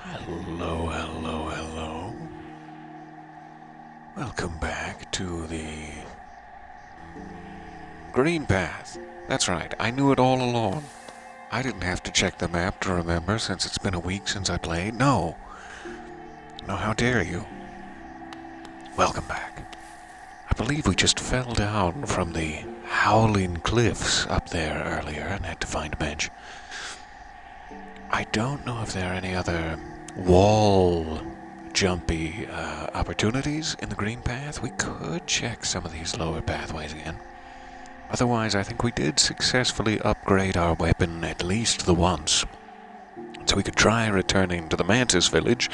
Hello, hello, hello. Welcome back to the green path. That's right, I knew it all along. I didn't have to check the map to remember since it's been a week since I played. No, how dare you? Welcome back. I believe we just fell down from the howling cliffs up there earlier and had to find a bench. I don't know if there are any other wall jumpy opportunities in the green path. We could check some of these lower pathways again. Otherwise, I think we did successfully upgrade our weapon at least the once. So we could try returning to the Mantis village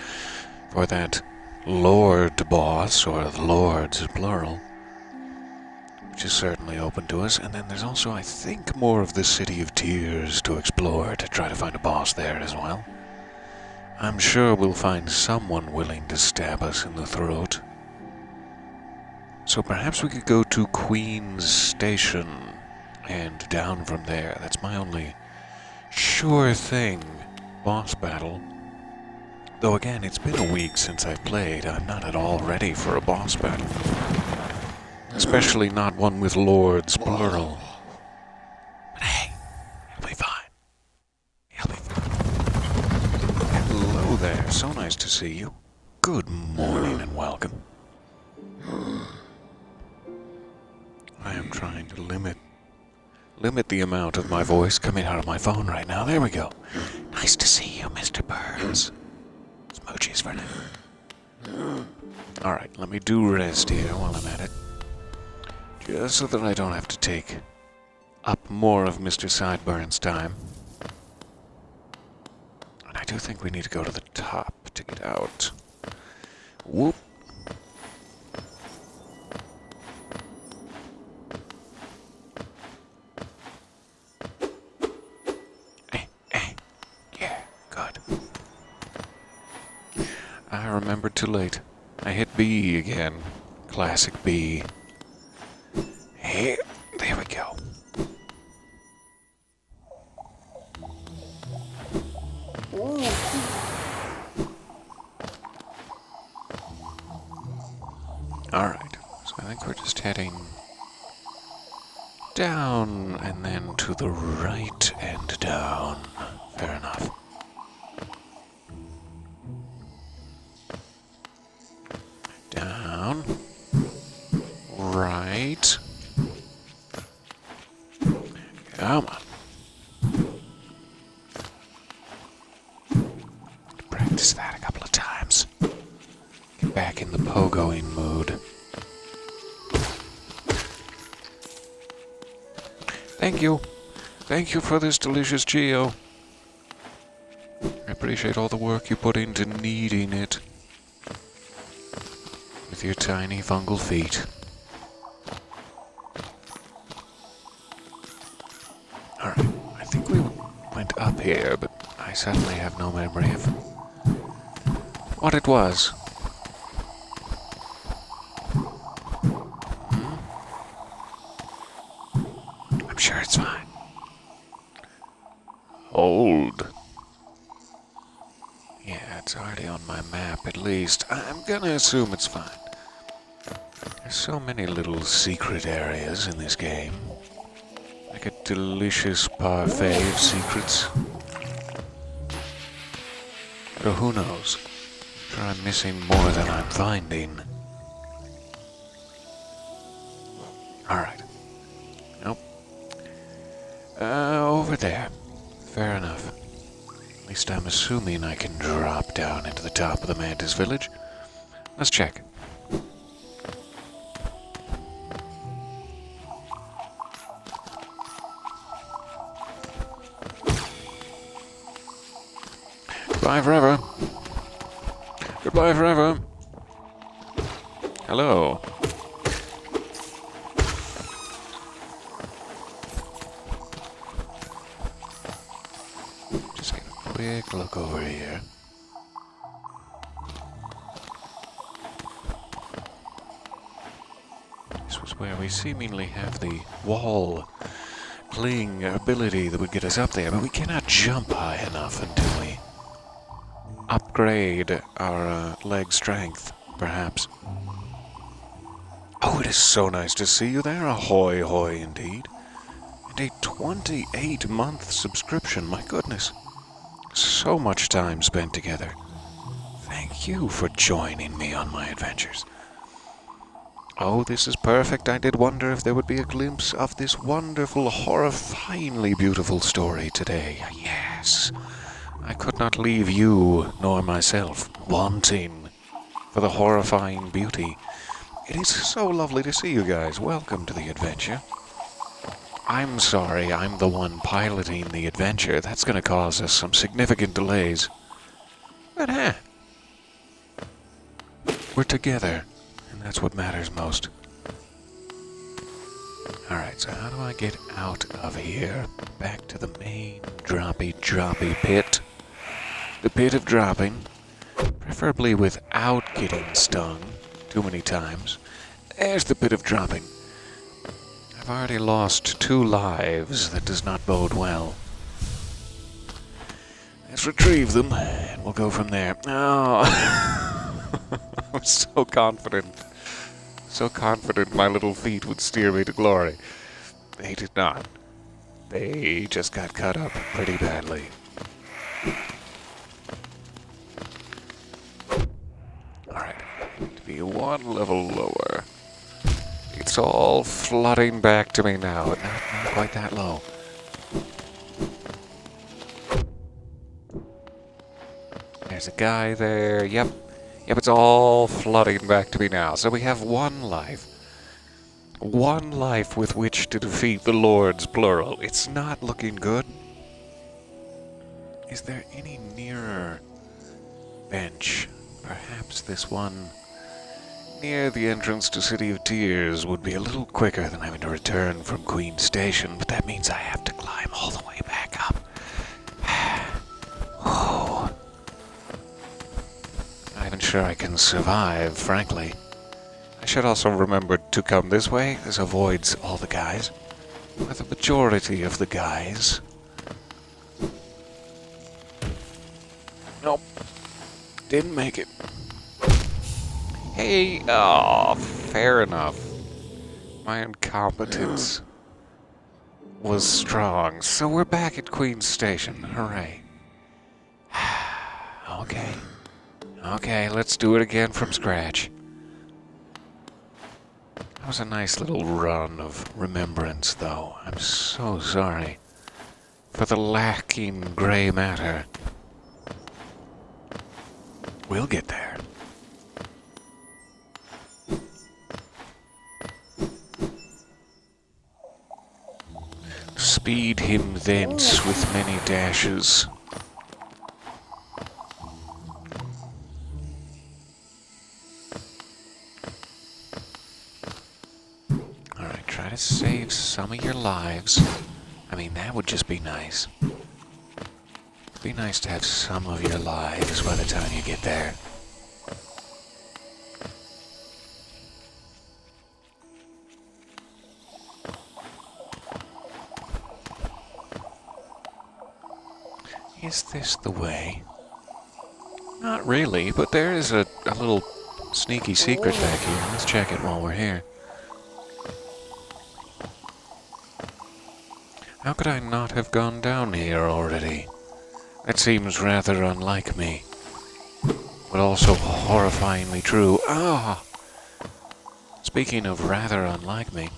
for that Lord boss, or the Lords plural, which is certainly open to us. And then there's also, I think, more of the City of Tears to explore to try to find a boss there as well. I'm sure we'll find someone willing to stab us in the throat. So perhaps we could go to Queen's Station and down from there. That's my only sure thing boss battle. Though again, it's been a week since I played. I'm not at all ready for a boss battle. Especially not one with Lords plural. But hey, it'll be fine. It'll be fine. Hello there, so nice to see you. Good morning and welcome. I am trying to limit the amount of my voice coming out of my phone right now. There we go. Nice to see you, Mr. Burns. Smoochies for now. Alright, let me do rest here while I'm at it. Just so that I don't have to take up more of Mr. Sideburns' time. And I do think we need to go to the top to get out. Whoop. Yeah, good. I remembered too late. I hit B again. Classic B. Hey, there we go. Alright, so I think we're just heading down and then to the right and down. Fair enough. Down. Right. Come on. Practice that a couple of times. Get back in the pogoing mood. Thank you. Thank you for this delicious Geo. I appreciate all the work you put into kneading it with your tiny fungal feet. Alright, I think we went up here, but I suddenly have no memory of what it was. I'm sure it's fine. Hold. Yeah, it's already on my map at least. I'm gonna assume it's fine. There's so many little secret areas in this game. Like a delicious parfait of secrets. So who knows? I'm sure I'm missing more than I'm finding. Alright. Nope. Over there. Fair enough. At least I'm assuming I can drop down into the top of the Mantis village. Let's check. Goodbye forever. Goodbye forever. Hello. Just get a quick look over here. This was where we seemingly have the wall cling ability that would get us up there, but we cannot jump high enough until we upgrade our leg strength, perhaps. Oh, it is so nice to see you there. Ahoy, hoy, indeed. And a 28-month subscription, my goodness. So much time spent together. Thank you for joining me on my adventures. Oh, this is perfect. I did wonder if there would be a glimpse of this wonderful, horrifyingly beautiful story today. Yes. I could not leave you, nor myself, wanting for the horrifying beauty. It is so lovely to see you guys. Welcome to the adventure. I'm sorry I'm the one piloting the adventure. That's going to cause us some significant delays. But we're together, and that's what matters most. Alright, so how do I get out of here? Back to the main droppy pit. The pit of dropping. Preferably without getting stung too many times. There's the pit of dropping. I've already lost 2 lives. That does not bode well. Let's retrieve them, and we'll go from there. Oh, I'm so confident. So confident my little feet would steer me to glory. They did not. They just got cut up pretty badly. Alright, to be 1 level lower. It's all flooding back to me now. Not quite that low. There's a guy there. Yep, it's all flooding back to me now. So we have 1 life. 1 life with which to defeat the Lords, plural. It's not looking good. Is there any nearer bench? Perhaps this one near the entrance to City of Tears would be a little quicker than having to return from Queen Station, but that means I have to climb all the way back up. Oh. Not even sure I can survive, frankly. I should also remember to come this way. This avoids all the guys. Or the majority of the guys. Nope. Didn't make it. Hey, oh, fair enough. My incompetence was strong, so we're back at Queen's Station. Hooray. Okay, let's do it again from scratch. That was a nice little run of remembrance, though. I'm so sorry for the lacking gray matter. We'll get there. Speed him thence with many dashes. Alright, try to save some of your lives. I mean, that would just be nice. It'd be nice to have some of your lives by the time you get there. Is this the way? Not really, but there is a little sneaky secret back here. Let's check it while we're here. How could I not have gone down here already? That seems rather unlike me, but also horrifyingly true. Ah! Speaking of rather unlike me,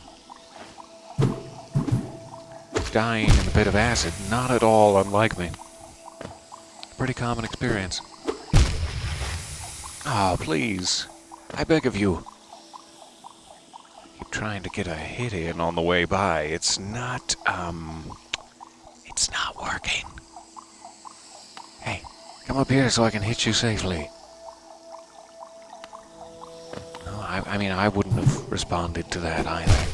dying in a bit of acid, not at all unlike me. Pretty common experience. Ah, please. I beg of you. Keep trying to get a hit in on the way by. It's not working. Hey, come up here so I can hit you safely. No, I mean, I wouldn't have responded to that either.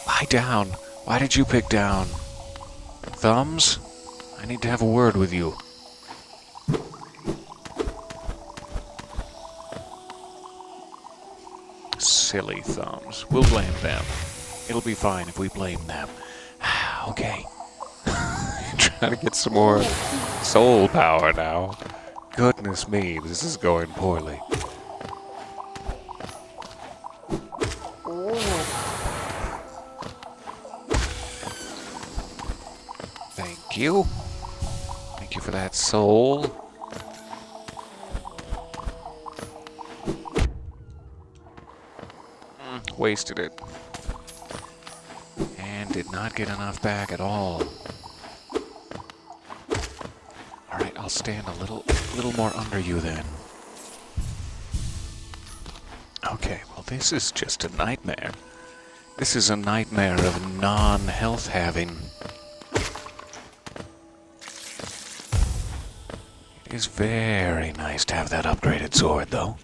Lie down. Why did you pick down? Thumbs? I need to have a word with you. Silly thumbs. We'll blame them. It'll be fine if we blame them. Okay. Trying to get some more soul power now. Goodness me, this is going poorly. Thank you. Thank you for that soul. Wasted it. And did not get enough back at all. Alright, I'll stand a little more under you then. Okay, well this is just a nightmare. This is a nightmare of non-health having. It is very nice to have that upgraded sword, though.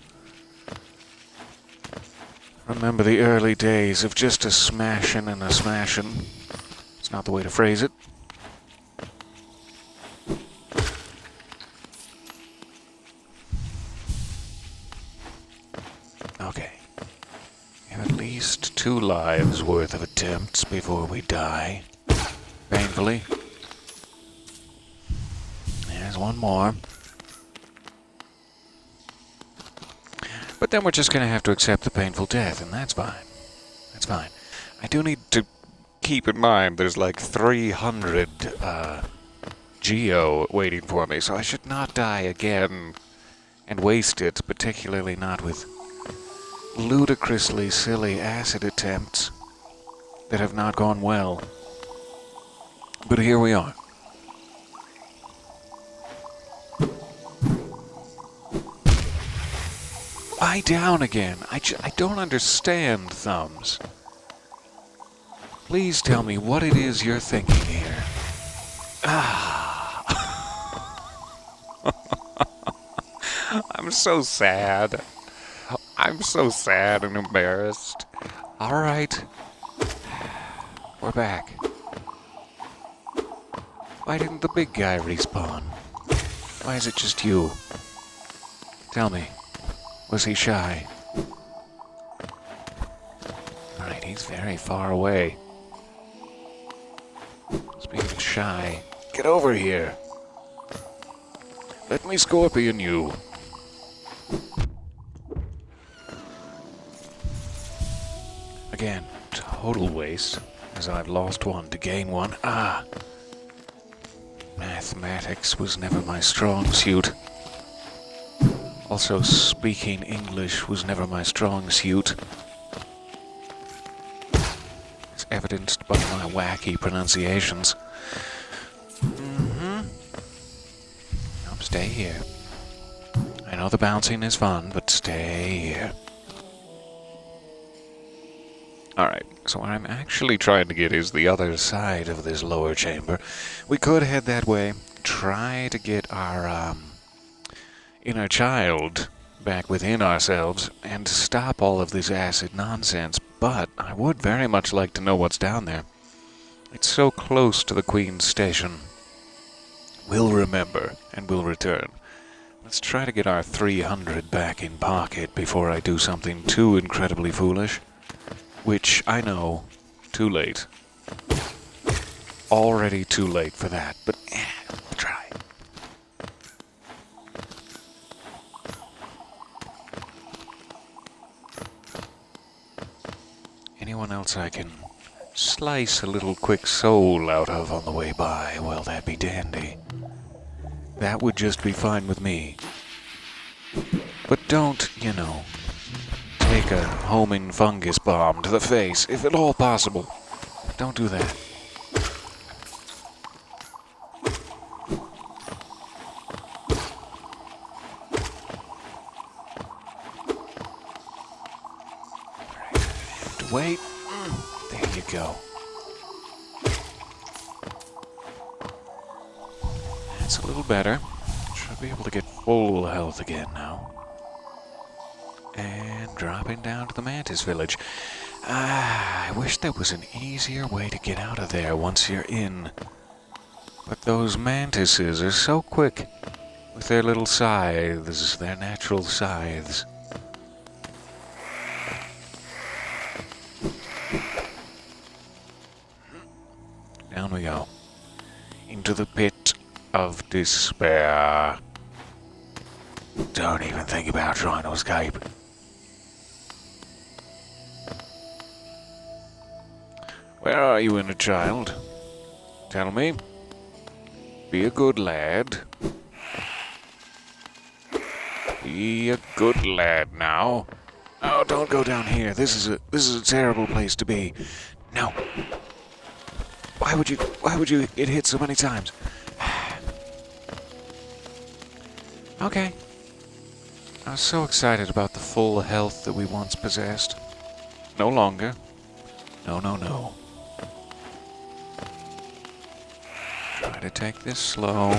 Remember the early days of just a smashing and a smashing. It's not the way to phrase it. Okay. We have at least 2 lives worth of attempts before we die. Painfully. There's one more. But then we're just going to have to accept the painful death, and that's fine. That's fine. I do need to keep in mind there's like 300 Geo waiting for me, so I should not die again and waste it, particularly not with ludicrously silly acid attempts that have not gone well. But here we are. Lie down again. I don't understand, Thumbs. Please tell me what it is you're thinking here. I'm so sad. I'm so sad and embarrassed. Alright. We're back. Why didn't the big guy respawn? Why is it just you? Tell me. Was he shy? Alright, he's very far away. Speaking of shy, get over here. Let me scorpion you. Again, total waste, as I've lost one to gain one. Mathematics was never my strong suit. Also, speaking English was never my strong suit. It's evidenced by my wacky pronunciations. Stay here. I know the bouncing is fun, but stay here. Alright, so what I'm actually trying to get is the other side of this lower chamber. We could head that way, try to get our, inner child back within ourselves and stop all of this acid nonsense, but I would very much like to know what's down there. It's so close to the Queen's station. We'll remember, and we'll return. Let's try to get our 300 back in pocket before I do something too incredibly foolish. Which, I know, too late. Already too late for that, but we'll try. Anyone else I can slice a little quick soul out of on the way by? Well, that'd be dandy. That would just be fine with me. But don't, take a homing fungus bomb to the face, if at all possible. Don't do that. Wait. There you go. That's a little better. Should be able to get full health again now. And dropping down to the Mantis Village. I wish there was an easier way to get out of there once you're in. But those mantises are so quick with their little scythes, their natural scythes. Down we we go. Into the pit of despair. Don't even think about trying to escape. Where are you, inner child? Tell me. Be a good lad. Be a good lad now. Oh, don't go down here. This is a terrible place to be. No. Why would you get hit so many times? Okay. I was so excited about the full health that we once possessed. No longer. No, no, no. Try to take this slow.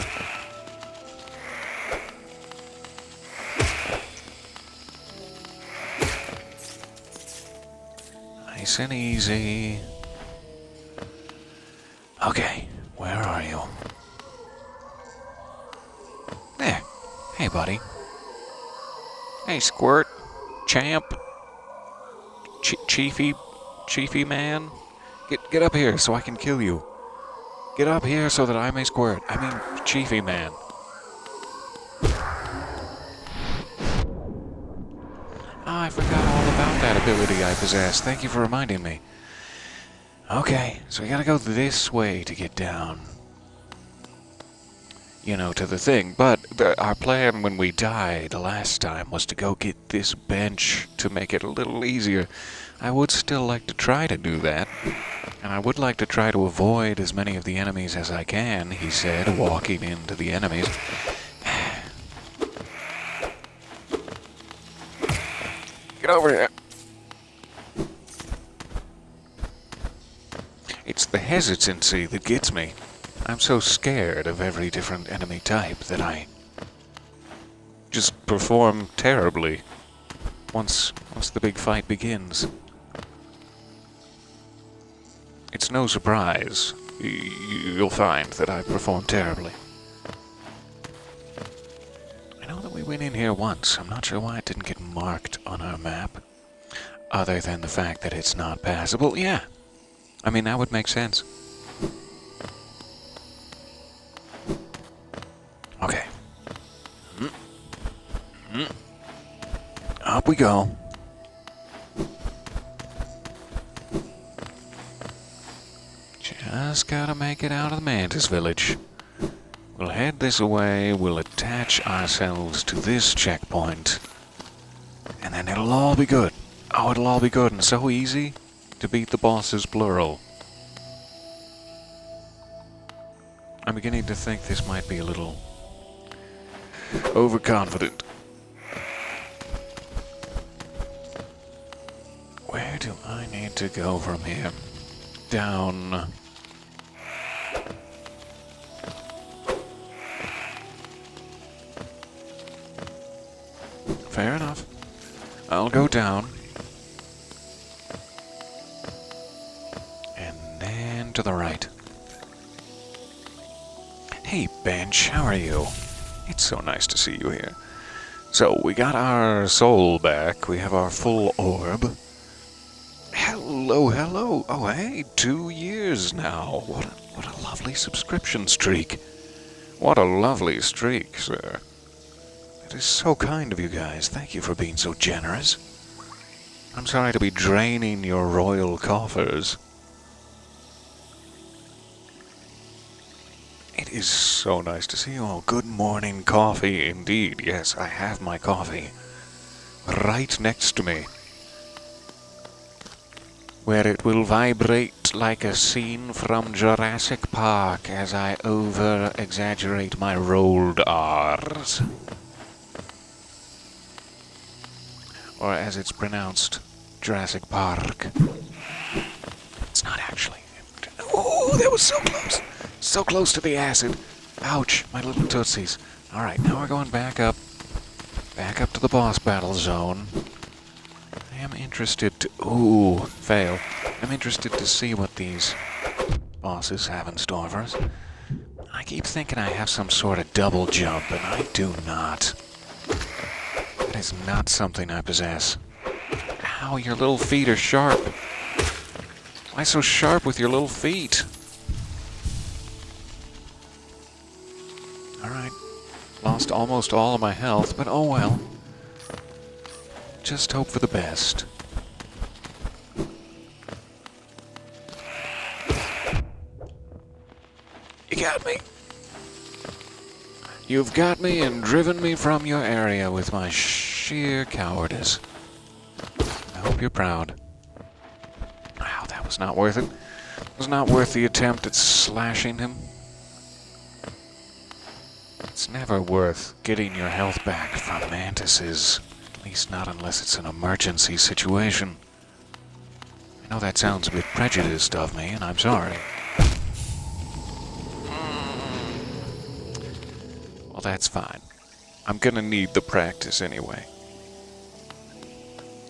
Nice and easy. Okay, where are you? There. Hey, buddy. Hey, Squirt. Champ. Chiefy man. Get up here so I can kill you. Get up here so that I may squirt. I mean, Chiefy man. I forgot all about that ability I possess. Thank you for reminding me. Okay, so we gotta go this way to get down. You know, to the thing. But our plan when we died last time was to go get this bench to make it a little easier. I would still like to try to do that. And I would like to try to avoid as many of the enemies as I can, he said, walking into the enemies. Get over here. It's the hesitancy that gets me. I'm so scared of every different enemy type that I just perform terribly once the big fight begins. It's no surprise. You'll find that I perform terribly. I know that we went in here once. I'm not sure why it didn't get marked on our map. Other than the fact that it's not passable. Yeah. I mean, that would make sense. Okay. Up we go. Just gotta make it out of the Mantis Village. We'll head this way, we'll attach ourselves to this checkpoint, and then it'll all be good. Oh, it'll all be good and so easy to beat the bosses plural. I'm beginning to think this might be a little overconfident. Where do I need to go from here? Down. Fair enough. I'll go down. And then to the right. Hey, Bench, how are you? It's so nice to see you here. So, we got our soul back. We have our full orb. Hello, hello. Oh, hey, 2 years now. What a lovely subscription streak. What a lovely streak, sir. It is so kind of you guys. Thank you for being so generous. I'm sorry to be draining your royal coffers. It is so nice to see you all. Good morning coffee, indeed. Yes, I have my coffee right next to me, where it will vibrate like a scene from Jurassic Park as I over-exaggerate my rolled R's. Or as it's pronounced, Jurassic Park. It's not actually. Oh, that was so close. So close to the acid. Ouch, my little tootsies. Alright, now we're going back up. Back up to the boss battle zone. I am interested to... Ooh, fail. I'm interested to see what these bosses have in store for us. I keep thinking I have some sort of double jump, and I do not. That is not something I possess. Ow, your little feet are sharp. Why so sharp with your little feet? lost almost all of my health, but oh well. Just hope for the best. You got me. You've got me and driven me from your area with my sheer cowardice. I hope you're proud. Wow, that was not worth it. It was not worth the attempt at slashing him. It's never worth getting your health back from mantises. At least not unless it's an emergency situation. I know that sounds a bit prejudiced of me, and I'm sorry. Well, that's fine. I'm gonna need the practice anyway.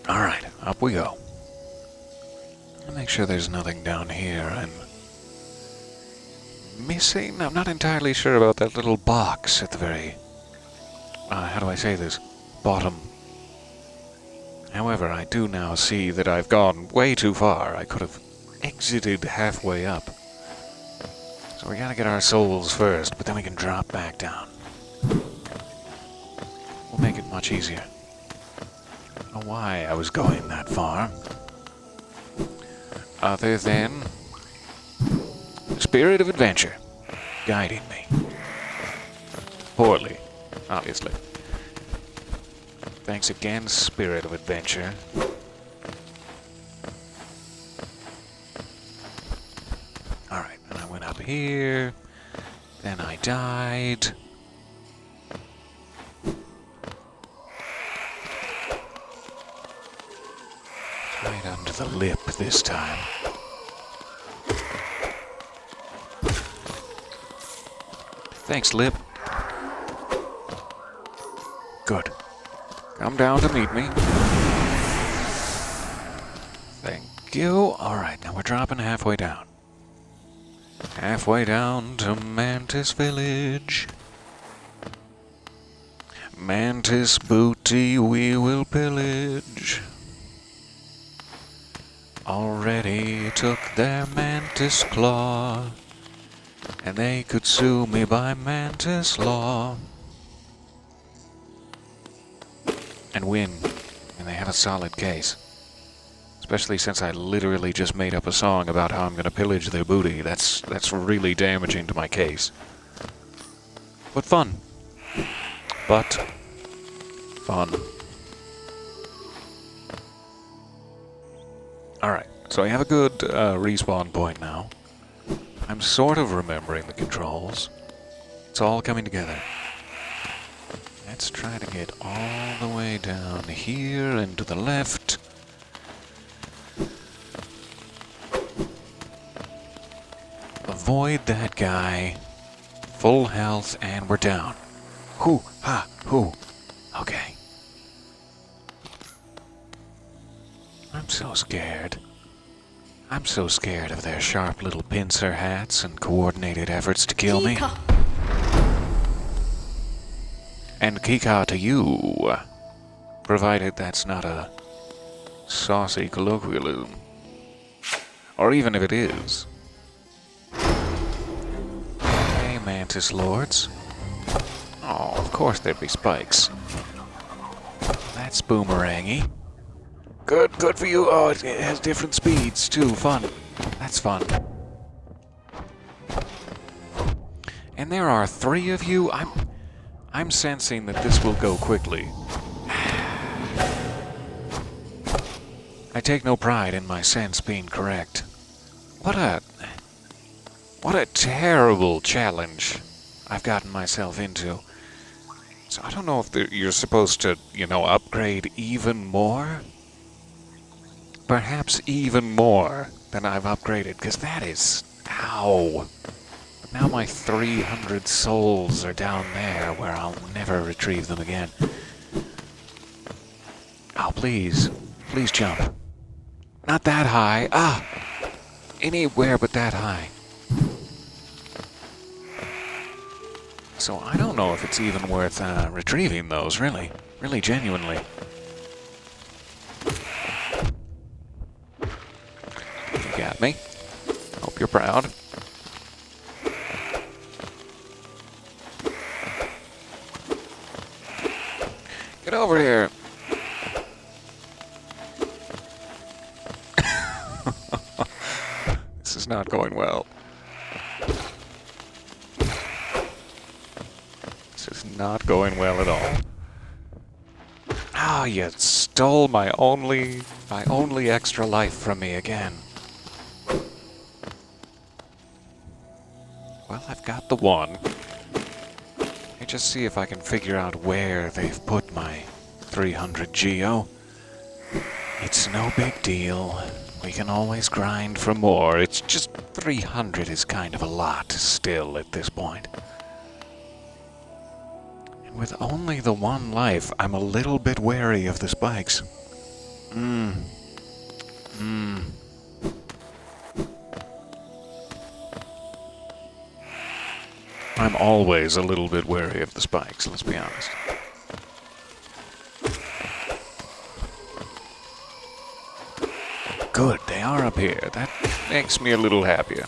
Alright, up we go. I'll make sure there's nothing down here I'm missing. I'm not entirely sure about that little box at the very... how do I say this? Bottom. However, I do now see that I've gone way too far. I could have exited halfway up. So we gotta get our souls first, but then we can drop back down. We'll make it much easier. I don't know why I was going that far. Other than the spirit of adventure guiding me. Poorly, obviously. Thanks again, spirit of adventure. Alright, and I went up here. Then I died. Right under the lip this time. Thanks, lip. Good. Come down to meet me. Thank you. Alright, now we're dropping halfway down. Halfway down to Mantis Village. Mantis booty we will pillage. Already took their mantis claw, and they could sue me by mantis law. And win, and they have a solid case. Especially since I literally just made up a song about how I'm gonna pillage their booty. That's really damaging to my case. But fun. But fun. Alright, so I have a good respawn point now. I'm sort of remembering the controls. It's all coming together. Let's try to get all the way down here and to the left. Avoid that guy. Full health, and we're down. Hoo, ha, hoo. Okay. I'm so scared. I'm so scared of their sharp little pincer hats and coordinated efforts to kill me. And Kika to you. Provided that's not a saucy colloquialism. Or even if it is. Hey, Mantis Lords. Oh, of course there'd be spikes. That's boomerangy. Good for you. Oh, it has different speeds, too. Fun. That's fun. And there are 3 of you. I'm sensing that this will go quickly. I take no pride in my sense being correct. What a terrible challenge I've gotten myself into. So I don't know if you're supposed to, upgrade even more? Perhaps even more than I've upgraded, because that is... Ow! But now my 300 souls are down there, where I'll never retrieve them again. Oh, please. Please jump. Not that high. Ah! Anywhere but that high. So I don't know if it's even worth retrieving those, really. Really genuinely. You got me. Hope you're proud. Get over here! This is not going well. This is not going well at all. Ah, you stole my only extra life from me again. Well, I've got the one. Let me just see if I can figure out where they've put my 300 geo. It's no big deal. We can always grind for more. It's just 300 is kind of a lot still at this point. And with only the one life, I'm a little bit wary of the spikes. I'm always a little bit wary of the spikes, let's be honest. Good, they are up here. That makes me a little happier.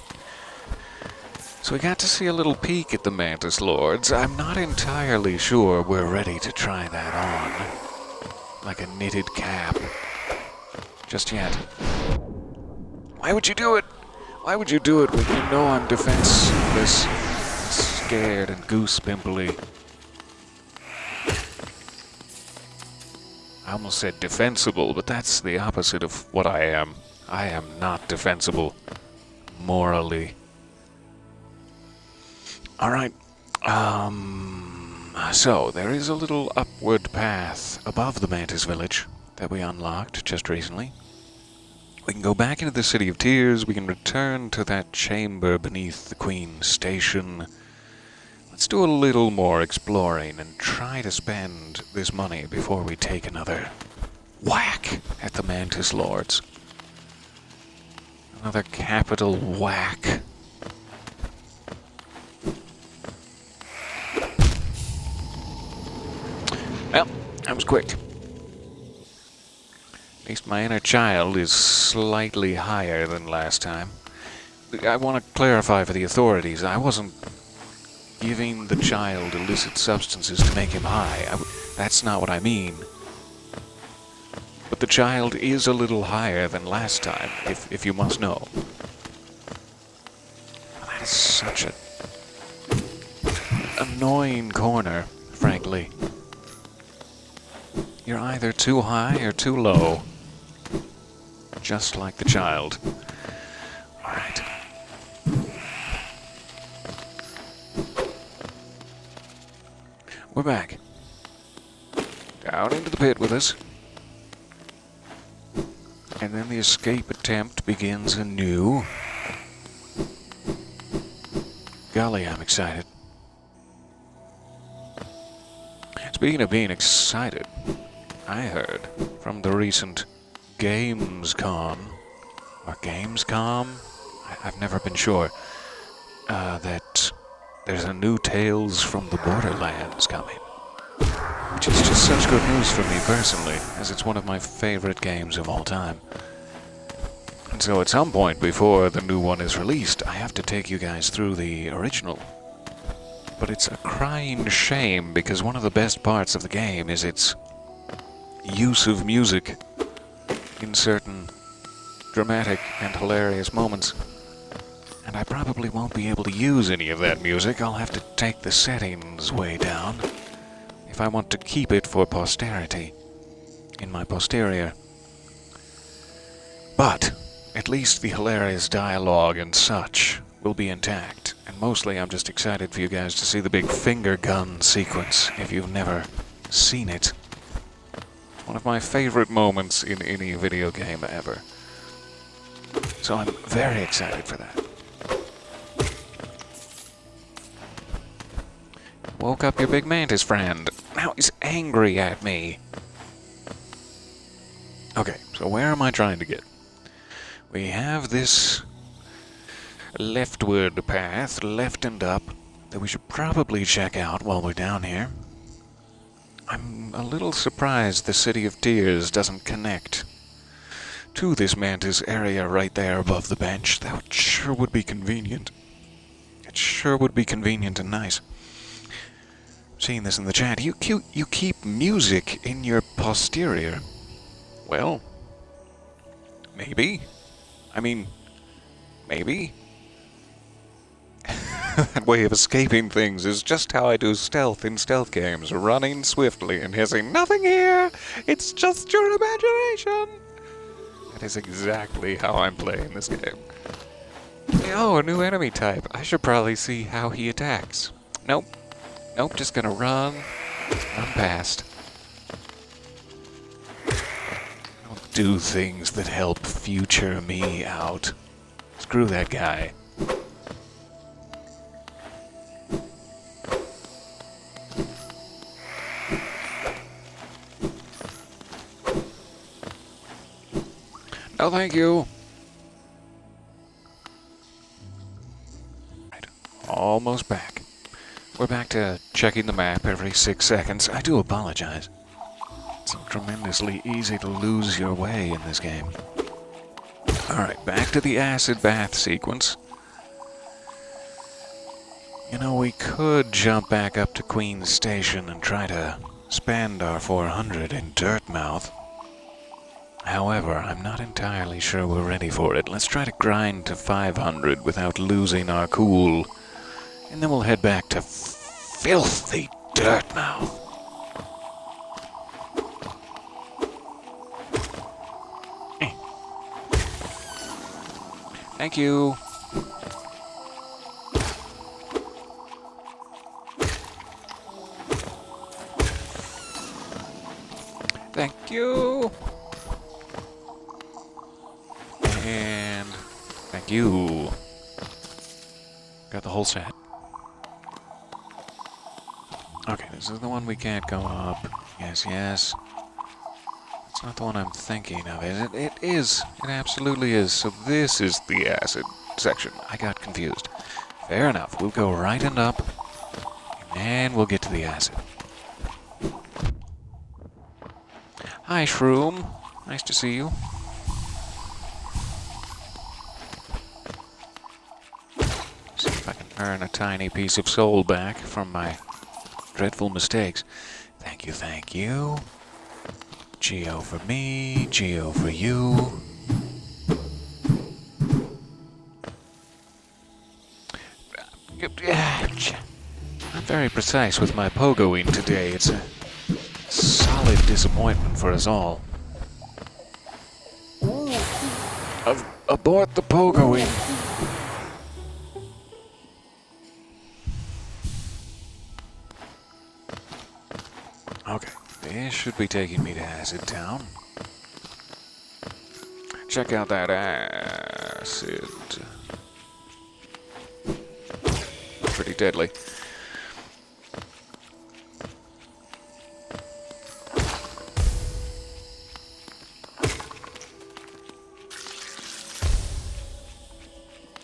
So we got to see a little peek at the Mantis Lords. I'm not entirely sure we're ready to try that on. Like a knitted cap. Just yet. Why would you do it? Why would you do it when you know I'm defenseless, scared, and goose-pimply? I almost said defensible, but that's the opposite of what I am. I am not defensible. Morally. Alright. So, there is a little upward path above the Mantis Village that we unlocked just recently. We can go back into the City of Tears. We can return to that chamber beneath the Queen's Station. Let's do a little more exploring and try to spend this money before we take another whack at the Mantis Lords. Another capital whack. Well, that was quick. At least my inner child is slightly higher than last time. I want to clarify for the authorities, I wasn't giving the child illicit substances to make him high. That's not what I mean. But the child is a little higher than last time, if you must know. That is such an annoying corner, frankly. You're either too high or too low. Just like the child. Alright. We're back. Down into the pit with us. And then the escape attempt begins anew. Golly, I'm excited. Speaking of being excited, I heard from the recent Gamescom, or Gamescom? I've never been sure, that there's a new Tales from the Borderlands coming. Which is just such good news for me personally, as it's one of my favorite games of all time. And so at some point before the new one is released, I have to take you guys through the original. But it's a crying shame because one of the best parts of the game is its use of music in certain dramatic and hilarious moments. And I probably won't be able to use any of that music. I'll have to take the settings way down if I want to keep it for posterity in my posterior. But at least the hilarious dialogue and such will be intact. And mostly I'm just excited for you guys to see the big finger gun sequence if you've never seen it. One of my favorite moments in any video game ever. So I'm very excited for that. Woke up your big mantis friend. Now he's angry at me. Okay, so where am I trying to get? We have this leftward path, left and up, that we should probably check out while we're down here. I'm a little surprised the City of Tears doesn't connect to this mantis area right there above the bench. That sure would be convenient. It sure would be convenient and nice. Seeing this in the chat, you keep music in your posterior. Well, maybe. I mean, maybe. That way of escaping things is just how I do stealth in stealth games, running swiftly and hissing, "Nothing here! It's just your imagination!" That is exactly how I'm playing this game. Oh, a new enemy type. I should probably see how he attacks. Nope. Nope, just gonna run past. I'll do things that help future me out. Screw that guy. No, thank you. Right, almost back. We're back to checking the map every 6 seconds. I do apologize. It's tremendously easy to lose your way in this game. Alright, back to the acid bath sequence. You know, we could jump back up to Queen's Station and try to spend our 400 in Dirtmouth. However, I'm not entirely sure we're ready for it. Let's try to grind to 500 without losing our cool. And then we'll head back to filthy Dirtmouth. Thank you. Thank you. And thank you. Got the whole set. Okay, this is the one we can't go up. Yes, yes. It's not the one I'm thinking of, is it? It is. It absolutely is. So this is the acid section. I got confused. Fair enough. We'll go right and up. And we'll get to the acid. Hi, Shroom. Nice to see you. See if I can earn a tiny piece of soul back from my dreadful mistakes. Thank you, thank you. Geo for me, Geo for you. I'm very precise with my pogoing today. It's a solid disappointment for us all. Abort the pogoing. Okay, this should be taking me to Acid Town. Check out that acid. Pretty deadly.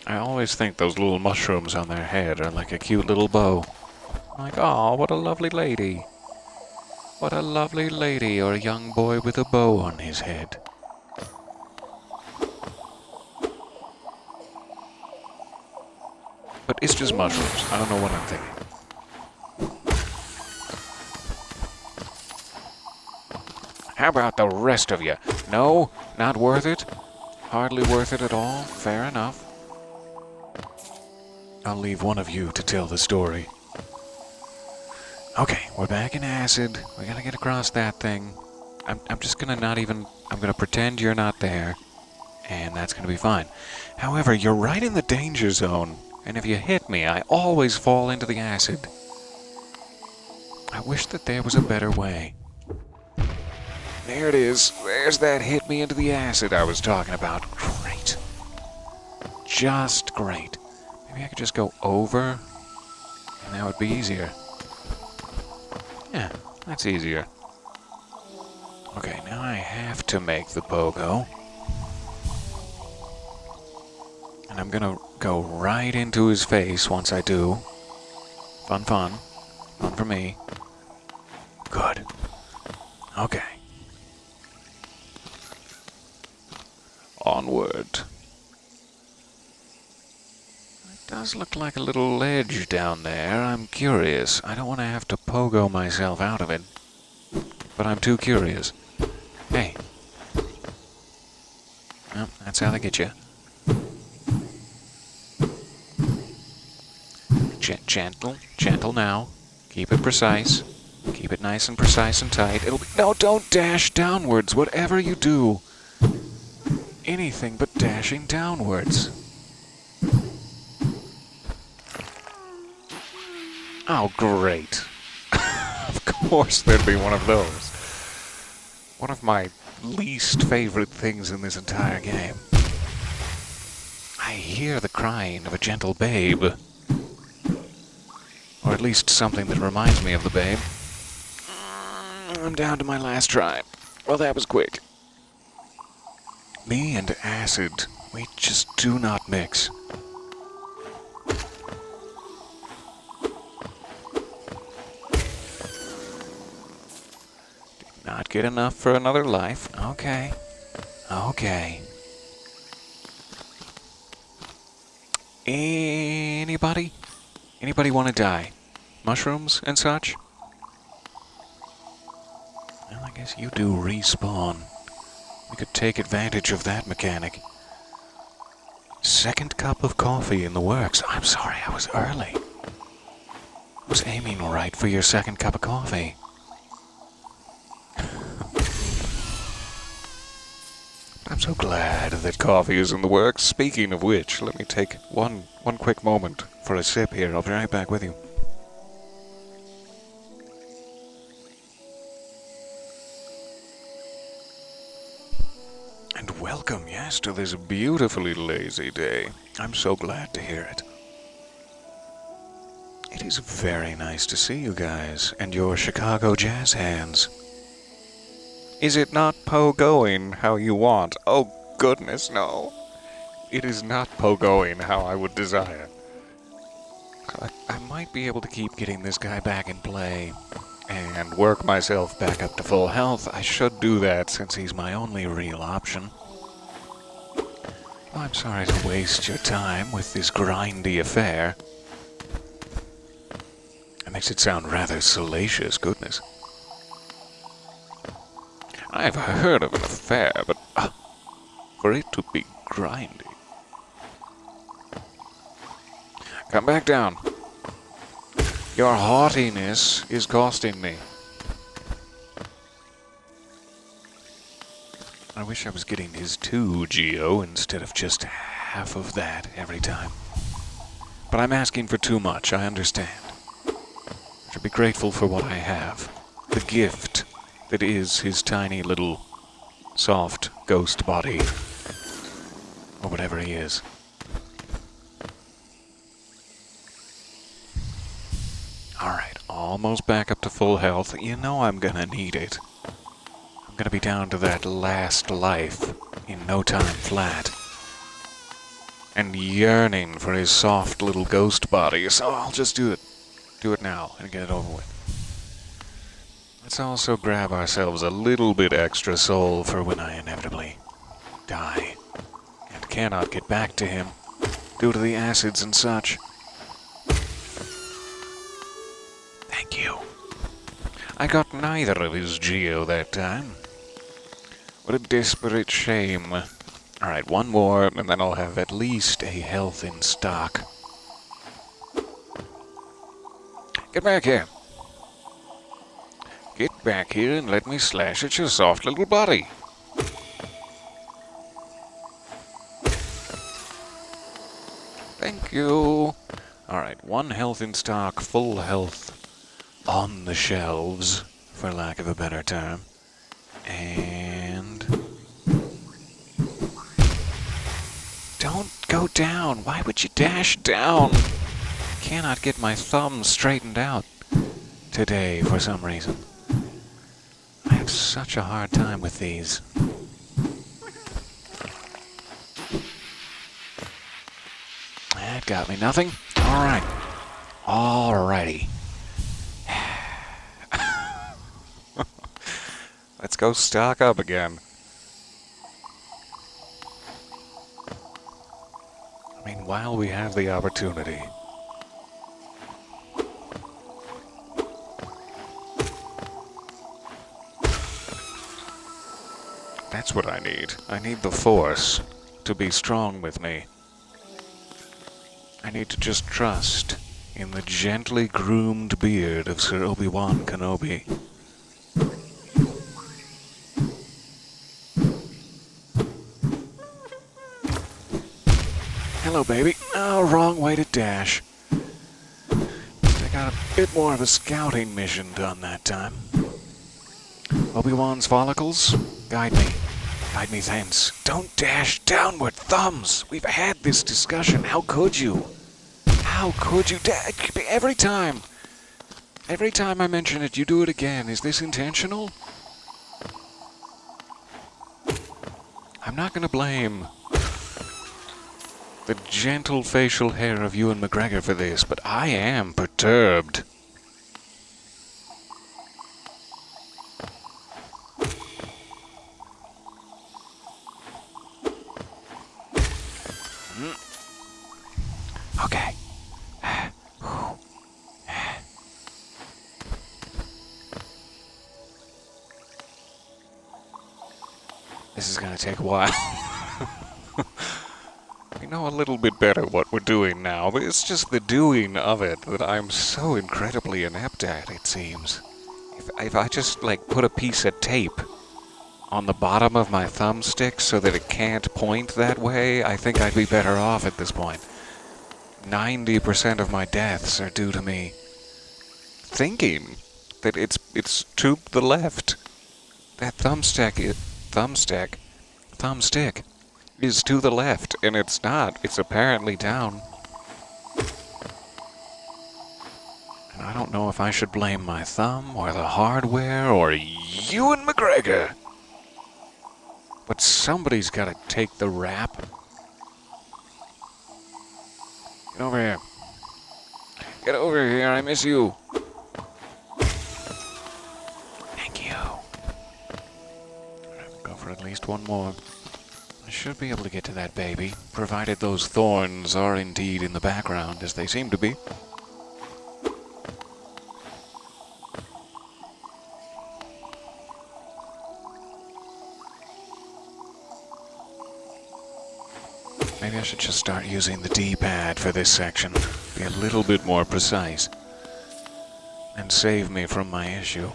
I always think those little mushrooms on their head are like a cute little bow. Like, oh, what a lovely lady. What a lovely lady, or a young boy with a bow on his head. But it's just mushrooms. I don't know what I'm thinking. How about the rest of you? No? Not worth it? Hardly worth it at all? Fair enough. I'll leave one of you to tell the story. Okay, we're back in acid. We gotta get across that thing. I'm just gonna I'm gonna pretend you're not there. And that's gonna be fine. However, you're right in the danger zone. And if you hit me, I always fall into the acid. I wish that there was a better way. There it is. There's that hit me into the acid I was talking about. Great. Just great. Maybe I could just go over, and that would be easier. Yeah, that's easier. Okay, now I have to make the pogo. And I'm gonna go right into his face once I do. Fun, fun. Fun for me. Good. Okay. Onward. It does look like a little ledge down there. I'm curious. I don't want to have to pogo myself out of it. But I'm too curious. Hey. Well, that's how they get you. Gentle. Gentle now. Keep it precise. Keep it nice and precise and tight. It'll be... No, don't dash downwards. Whatever you do. Anything but dashing downwards. Oh, great. Of course there'd be one of those. One of my least favorite things in this entire game. I hear the crying of a gentle babe. Or at least something that reminds me of the babe. I'm down to my last try. Well, that was quick. Me and acid, we just do not mix. Did not get enough for another life. Okay. Okay. Anybody? Anybody want to die? Mushrooms and such? Well, I guess you do respawn. We could take advantage of that mechanic. Second cup of coffee in the works. I'm sorry, I was early. I was aiming right for your second cup of coffee. I'm so glad that coffee is in the works. Speaking of which, let me take one quick moment for a sip here. I'll be right back with you. And welcome, yes, to this beautifully lazy day. I'm so glad to hear it. It is very nice to see you guys and your Chicago jazz hands. Is it not pogoing how you want? Oh, goodness, no. It is not pogoing how I would desire. I might be able to keep getting this guy back in play and work myself back up to full health. I should do that since he's my only real option. Well, I'm sorry to waste your time with this grindy affair. That makes it sound rather salacious, goodness. I've heard of an affair, but for it to be grindy. Come back down. Your haughtiness is costing me. I wish I was getting his 2 Geo instead of just half of that every time. But I'm asking for too much, I understand. I should be grateful for what I have. The gift that is his tiny little soft ghost body. Or whatever he is. Alright, almost back up to full health. You know I'm gonna need it. I'm gonna be down to that last life in no time flat. And yearning for his soft little ghost body, so I'll just do it. Do it now and get it over with. Let's also grab ourselves a little bit extra soul for when I inevitably die and cannot get back to him due to the acids and such. Thank you. I got neither of his Geo that time. What a desperate shame. Alright, one more, and then I'll have at least a health in stock. Get back here. Get back here and let me slash at your soft little body. Thank you. Alright, one health in stock, full health on the shelves, for lack of a better term. And... don't go down. Why would you dash down? Cannot get my thumb straightened out today for some reason. I have such a hard time with these. That got me nothing. Alright. Alrighty. Let's go stock up again. I mean, while we have the opportunity. That's what I need. I need the Force to be strong with me. I need to just trust in the gently groomed beard of Sir Obi-Wan Kenobi. Hello, baby. Oh, wrong way to dash. I got a bit more of a scouting mission done that time. Obi-Wan's follicles, guide me. Guide me thence. Don't dash downward, thumbs. We've had this discussion. How could you? How could you every time I mention it, you do it again. Is this intentional? I'm not going to blame the gentle facial hair of Ewan McGregor for this, but I am perturbed. Okay. This is going to take a while. We know a little bit better what we're doing now, but it's just the doing of it that I'm so incredibly inept at, it seems. If I just, like, put a piece of tape on the bottom of my thumbstick so that it can't point that way, I think I'd be better off at this point. 90% of my deaths are due to me thinking that it's to the left. That thumbstick is to the left, and it's not. It's apparently down. And I don't know if I should blame my thumb, or the hardware, or Ewan McGregor. But somebody's got to take the rap. Get over here. Get over here, I miss you. Thank you. Go for at least one more. I should be able to get to that baby, provided those thorns are indeed in the background, as they seem to be. Maybe I should just start using the D-pad for this section. Be a little bit more precise. And save me from my issue.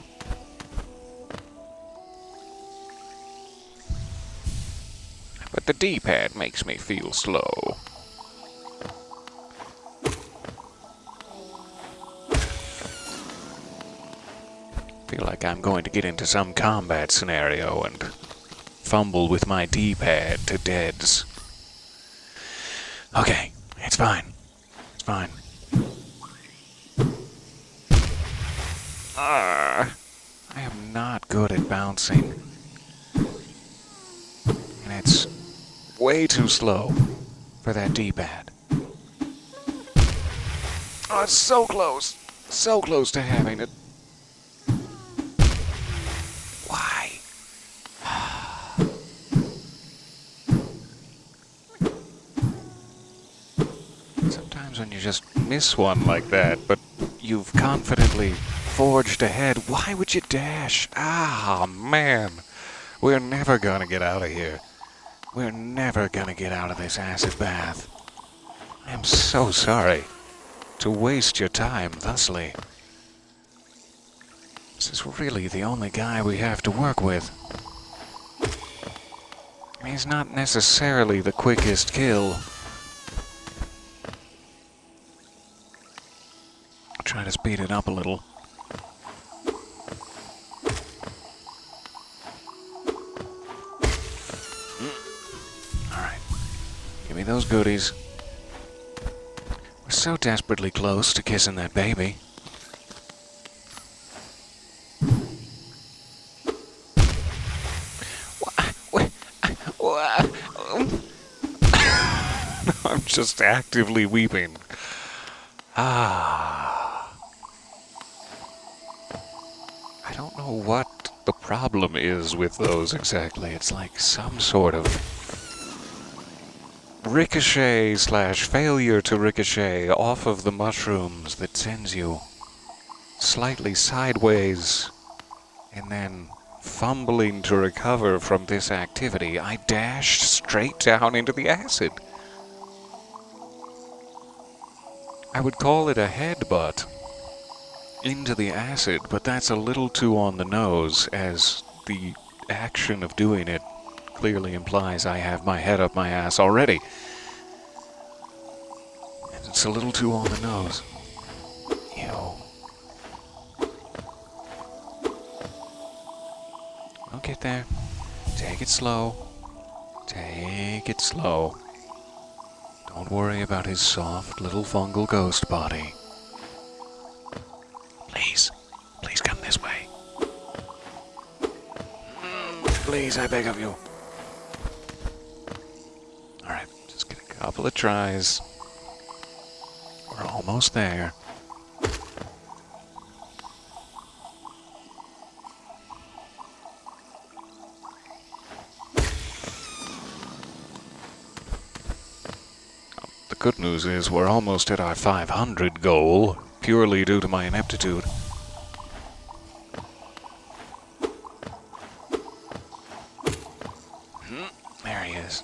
But the D-pad makes me feel slow. Feel like I'm going to get into some combat scenario and fumble with my D-pad to deads. Okay, it's fine. It's fine. I am not good at bouncing. And it's way too slow for that D-pad. Oh, it's so close. So close to having it. Why? Sometimes when you just miss one like that, but you've confidently forged ahead, why would you dash? Ah, man. We're never gonna get out of here. We're never gonna get out of this acid bath. I am so sorry to waste your time thusly. This is really the only guy we have to work with. He's not necessarily the quickest kill. I'll try to speed it up a little. Alright. Give me those goodies. We're so desperately close to kissing that baby. I'm just actively weeping. I don't know what the problem is with those exactly. It's like some sort of ricochet slash failure to ricochet off of the mushrooms that sends you slightly sideways, and then fumbling to recover from this activity, I dashed straight down into the acid. I would call it a headbutt into the acid, but that's a little too on the nose, as the action of doing it clearly implies I have my head up my ass already. And it's a little too on the nose. Ew. I'll get there. Take it slow. Take it slow. Don't worry about his soft little fungal ghost body. Please. Please come this way. Please, I beg of you. Alright, just get a couple of tries. We're almost there. The good news is we're almost at our 500 goal, purely due to my ineptitude. There he is.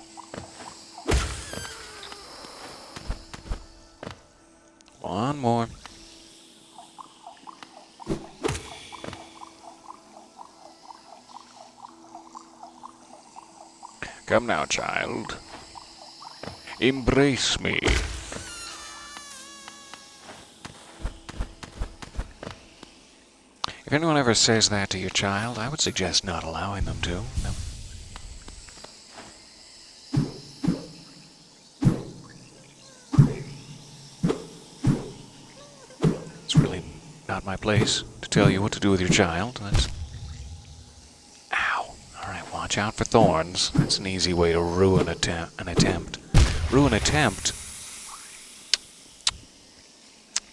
One more. Come now, child. Embrace me. If anyone ever says that to your child, I would suggest not allowing them to. No. It's really not my place to tell you what to do with your child. That's... Ow. Alright, watch out for thorns. That's an easy way to ruin an attempt. Ruin attempt?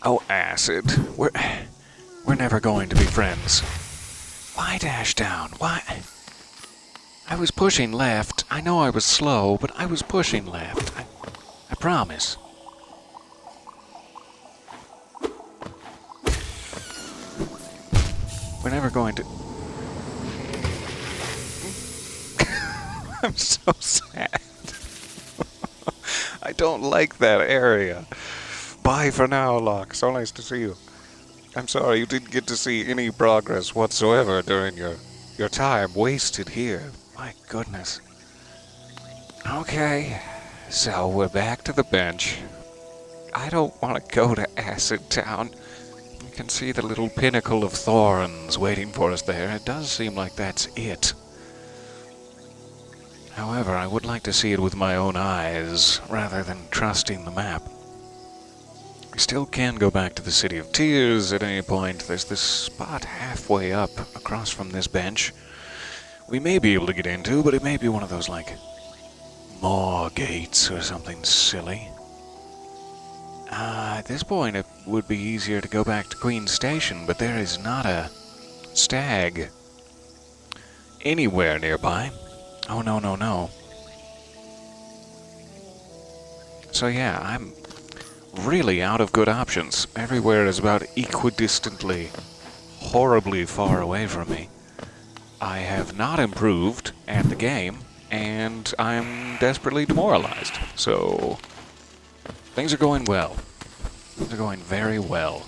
Oh, acid. We're never going to be friends. Why dash down? Why? I was pushing left. I know I was slow, but I was pushing left. I promise. We're never going to... I'm so sad. I don't like that area. Bye for now, Locke. So nice to see you. I'm sorry you didn't get to see any progress whatsoever during your time wasted here. My goodness. Okay, so we're back to the bench. I don't want to go to Acid Town. You can see the little pinnacle of thorns waiting for us there. It does seem like that's it. However, I would like to see it with my own eyes, rather than trusting the map. We still can go back to the City of Tears at any point. There's this spot halfway up, across from this bench, we may be able to get into, but it may be one of those, like, maw gates or something silly. At this point, it would be easier to go back to Queen's Station, but there is not a stag anywhere nearby. Oh, no, no, no. So yeah, I'm really out of good options. Everywhere is about equidistantly, horribly far away from me. I have not improved at the game, and I'm desperately demoralized. So, things are going well. Things are going very well.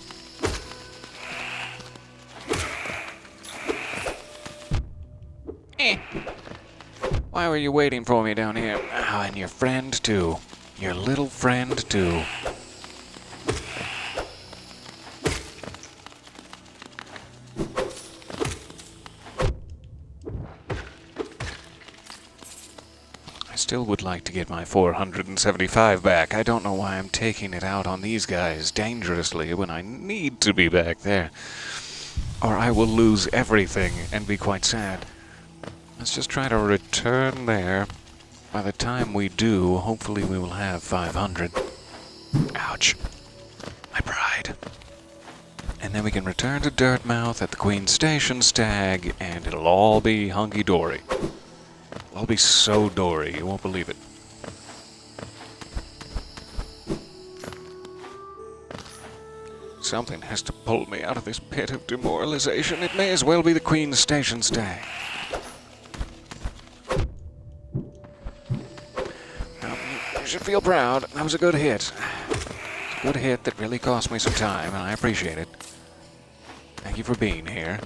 Why were you waiting for me down here? Oh, and your friend, too. Your little friend, too. I still would like to get my 475 back. I don't know why I'm taking it out on these guys dangerously when I need to be back there. Or I will lose everything and be quite sad. Let's just try to return there. By the time we do, hopefully we will have 500. Ouch. My pride. And then we can return to Dirtmouth at the Queen's Station Stag, and it'll all be hunky-dory. It'll all be so dory, you won't believe it. Something has to pull me out of this pit of demoralization. It may as well be the Queen's Station stag. Now, you should feel proud. That was a good hit. A good hit that really cost me some time, and I appreciate it. Thank you for being here.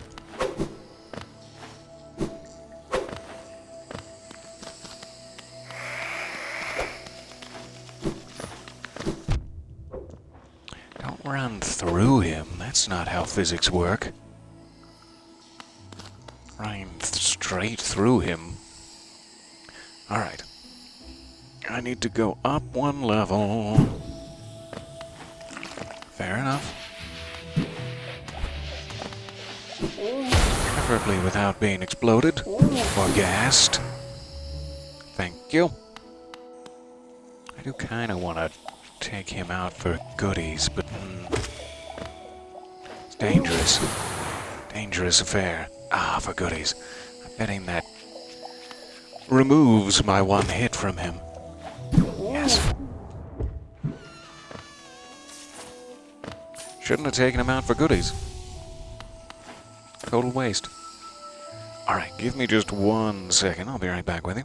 Don't run through him. That's not how physics work. Running straight through him. Alright. I need to go up one level. Fair enough. Preferably without being exploded or gassed. Thank you. I do kind of want to take him out for goodies, but it's dangerous. Dangerous affair. Ah, for goodies. I'm betting that removes my one hit from him. Yes. Shouldn't have taken him out for goodies. Total waste. Alright, give me just 1 second. I'll be right back with you.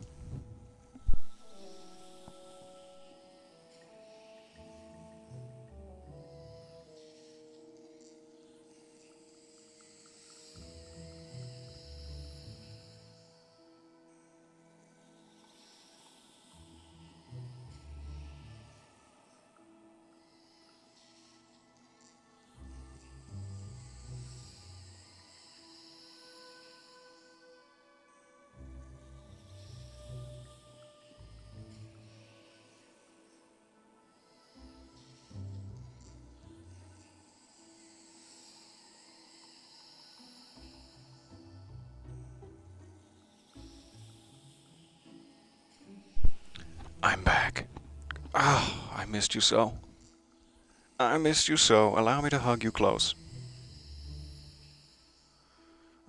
I'm back. Ah, I missed you so. I missed you so. Allow me to hug you close.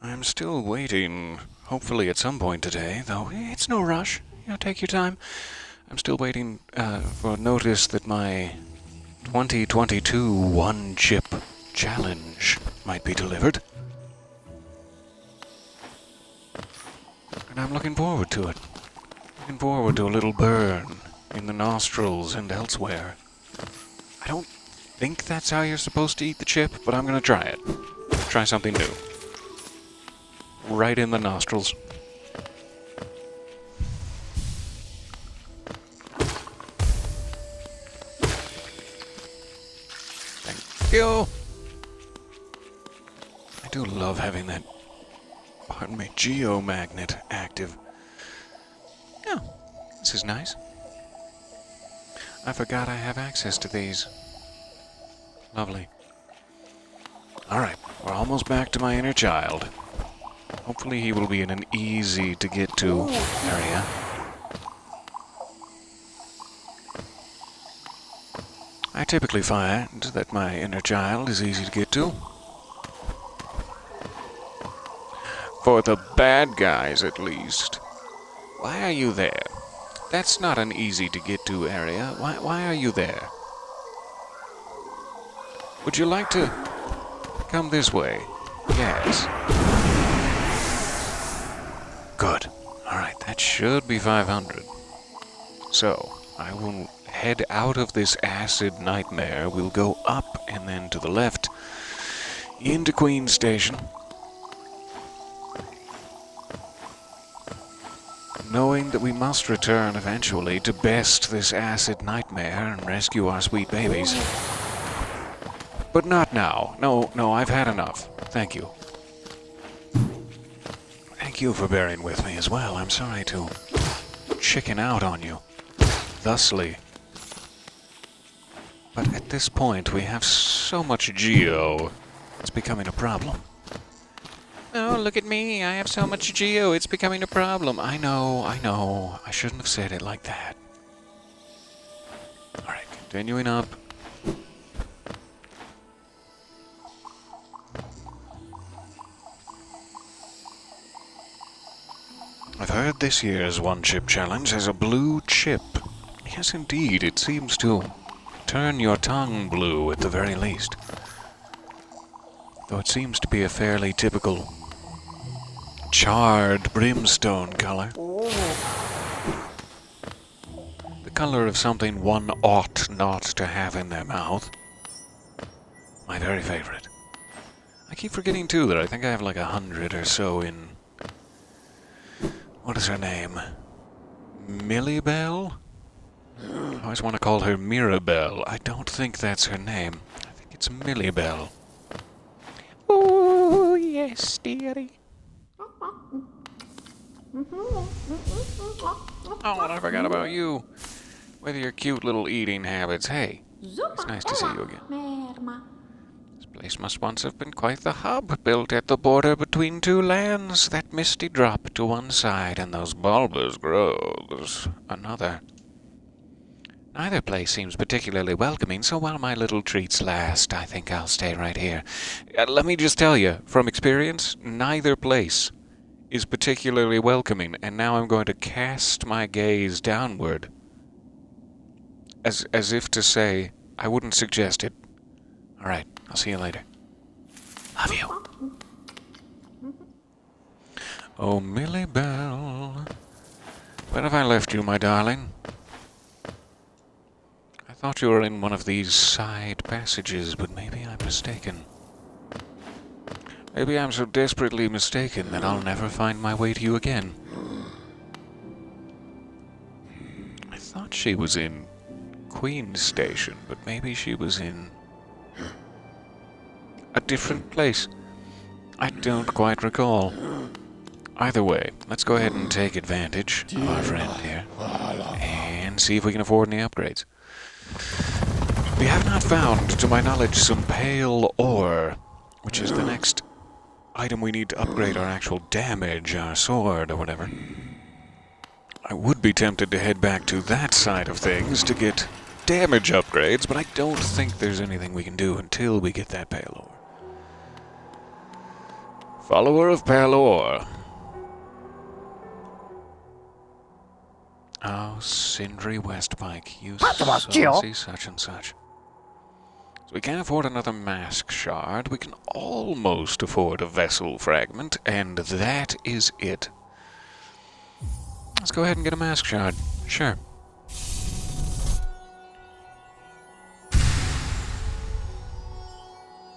I'm still waiting, hopefully at some point today, though it's no rush. Take your time. I'm still waiting for notice that my 2022 one-chip challenge might be delivered. And I'm looking forward to it. Looking forward to a little burn in the nostrils and elsewhere. I don't think that's how you're supposed to eat the chip, but I'm gonna try it. Try something new. Right in the nostrils. Thank you. I do love having that, pardon me, geomagnet active. Oh, this is nice. I forgot I have access to these. Lovely. Alright, we're almost back to my inner child. Hopefully he will be in an easy-to-get-to area. I typically find that my inner child is easy to get to. For the bad guys, at least. Why are you there? That's not an easy-to-get-to area. Why are you there? Would you like to come this way? Yes. Good. Alright, that should be 500. So, I will head out of this acid nightmare. We'll go up and then to the left into Queen's Station. Knowing that we must return eventually to best this acid nightmare and rescue our sweet babies. But not now. No, I've had enough. Thank you. Thank you for bearing with me as well. I'm sorry to chicken out on you, thusly. But at this point, we have so much geo, it's becoming a problem. Oh, look at me. I have so much geo. It's becoming a problem. I know. I shouldn't have said it like that. Alright, continuing up. I've heard this year's one-chip challenge has a blue chip. Yes, indeed. It seems to turn your tongue blue at the very least. though it seems to be a fairly typical charred brimstone color. The color of something one ought not to have in their mouth. My very favorite. I keep forgetting, too, that I think I have like 100 or so in... What is her name? Millibelle? I always want to call her Mirabelle. I don't think that's her name. I think it's Millibelle. Oh, yes, dearie. Oh, and I forgot about you. With your cute little eating habits. Hey, it's nice to see you again. This place must once have been quite the hub, built at the border between two lands. That misty drop to one side and those bulbous groves another. Neither place seems particularly welcoming, so while my little treats last, I think I'll stay right here. Let me just tell you, from experience, neither place is particularly welcoming, and now I'm going to cast my gaze downward, as if to say, I wouldn't suggest it. Alright, I'll see you later. Love you. Oh, Millibelle, where have I left you, my darling? I thought you were in one of these side passages, but maybe I'm mistaken. Maybe I'm so desperately mistaken that I'll never find my way to you again. I thought she was in Queen's Station, but maybe she was in a different place. I don't quite recall. Either way, let's go ahead and take advantage of our friend here and see if we can afford any upgrades. We have not found, to my knowledge, some pale ore, which is the next item we need to upgrade our actual damage, our sword, or whatever. I would be tempted to head back to that side of things to get damage upgrades, but I don't think there's anything we can do until we get that pale ore. Follower of pale ore. Oh, Sindri Westpike, you saucy such and such. So we can't afford another mask shard. We can almost afford a vessel fragment, and that is it. Let's go ahead and get a mask shard. Sure.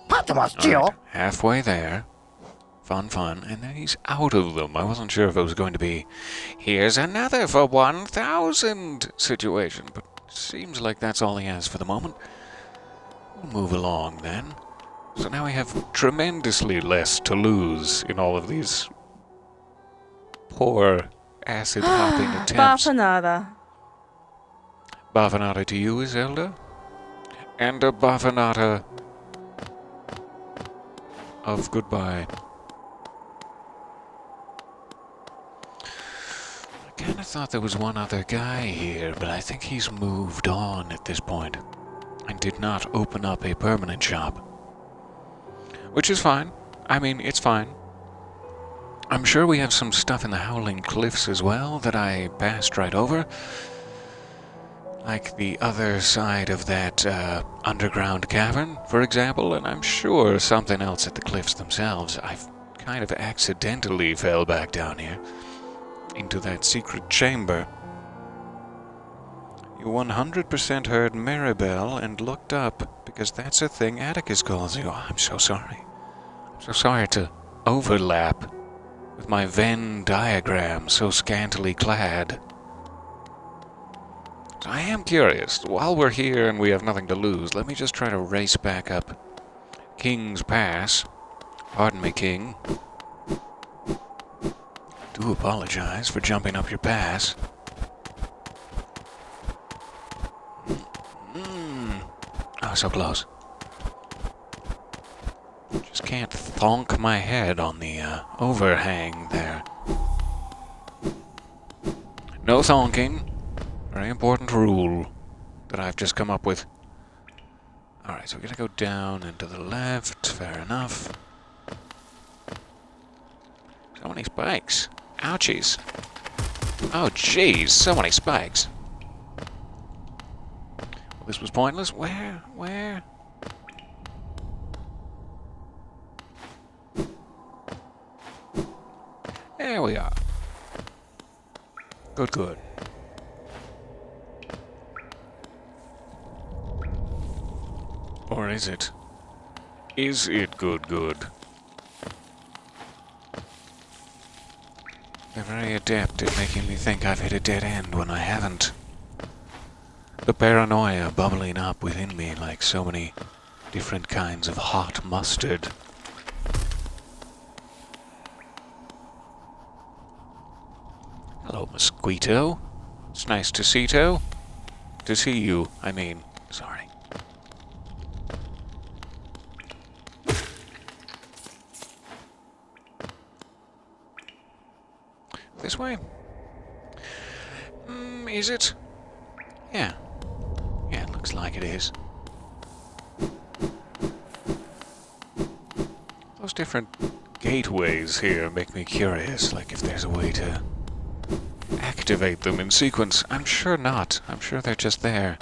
Right, halfway there. Fun, and then he's out of them. I wasn't sure if it was going to be, here's another for 1,000 situation, but seems like that's all he has for the moment. We'll move along then. So now we have tremendously less to lose in all of these poor acid hopping attempts. Bafanada. Bafanada to you, Zelda? And a Bafanada of goodbye. I kind of thought there was one other guy here, but I think he's moved on at this point and did not open up a permanent shop. Which is fine. I mean, it's fine. I'm sure we have some stuff in the Howling Cliffs as well that I passed right over. Like the other side of that underground cavern, for example, and I'm sure something else at the cliffs themselves. I've kind of accidentally fell back down here into that secret chamber. You 100% heard Mirabelle and looked up, because that's a thing Atticus calls you. Oh, I'm so sorry. I'm so sorry to overlap with my Venn diagram so scantily clad. So I am curious. While we're here and we have nothing to lose, let me just try to race back up King's Pass. Pardon me, King. I do apologize for jumping up your pass. Oh, so close. Just can't thonk my head on the overhang there. No thonking. Very important rule that I've just come up with. Alright, so we're gonna go down and to the left. Fair enough. So many spikes. Ouchies. Oh, jeez, so many spikes. Well, this was pointless. Where? There we are. Good, good. Or is it? Is it good, good? They're very adept at making me think I've hit a dead end when I haven't. The paranoia bubbling up within me like so many different kinds of hot mustard. Hello, mosquito. It's nice to see you. To see you, I mean. Sorry. This way? Is it? Yeah. Yeah, it looks like it is. Those different gateways here make me curious, like if there's a way to activate them in sequence. I'm sure not. I'm sure they're just there.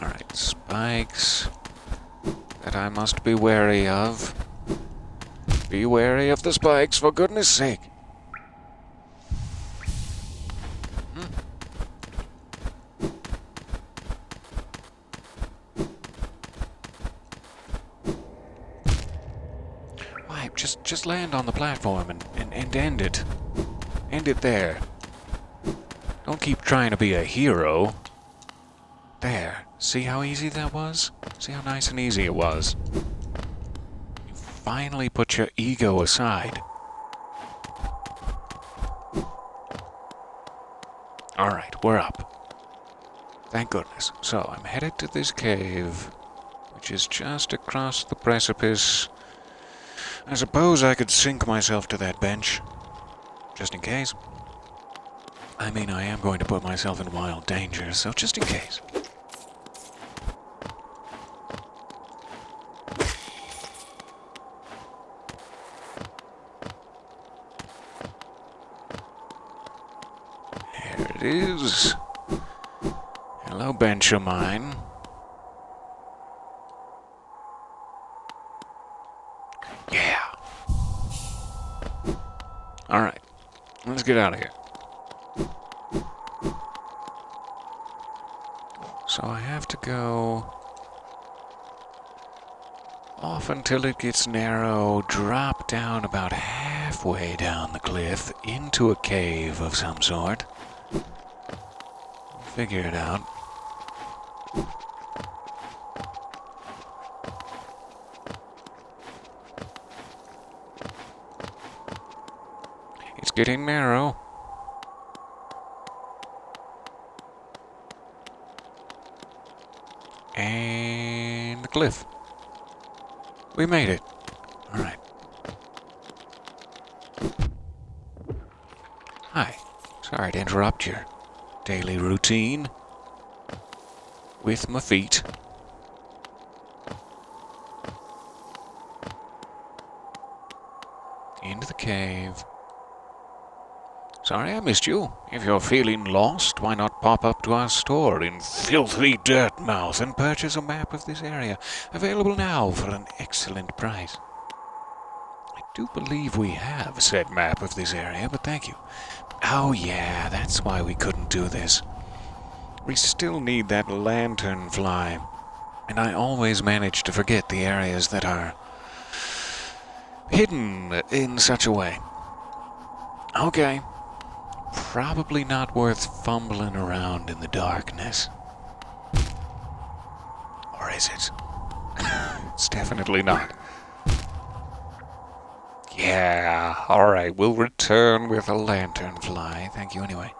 Alright, spikes that I must be wary of. Be wary of the spikes, for goodness sake. Why, just land on the platform and end it. End it there. Don't keep trying to be a hero. There. See how easy that was? See how nice and easy it was? You finally put your ego aside. Alright, we're up. Thank goodness. So, I'm headed to this cave, which is just across the precipice. I suppose I could sink myself to that bench, just in case. I mean, I am going to put myself in wild danger, so just in case. There it is. Hello, bench of mine. Yeah. Alright. Let's get out of here. So I have to go off until it gets narrow, drop down about halfway down the cliff into a cave of some sort. Figure it out. It's getting narrow. And the cliff. We made it. Alright. Hi. Sorry to interrupt your daily routine with my feet. Into the cave. Sorry I missed you. If you're feeling lost, why not pop up to our store in filthy Dirtmouth and purchase a map of this area, available now for an excellent price. I do believe we have said map of this area, but thank you. Oh yeah, that's why we couldn't do this. We still need that lantern fly, and I always manage to forget the areas that are hidden in such a way. Okay. Probably not worth fumbling around in the darkness. Or is it? It's definitely not. Yeah, alright, we'll return with a lantern fly. Thank you anyway.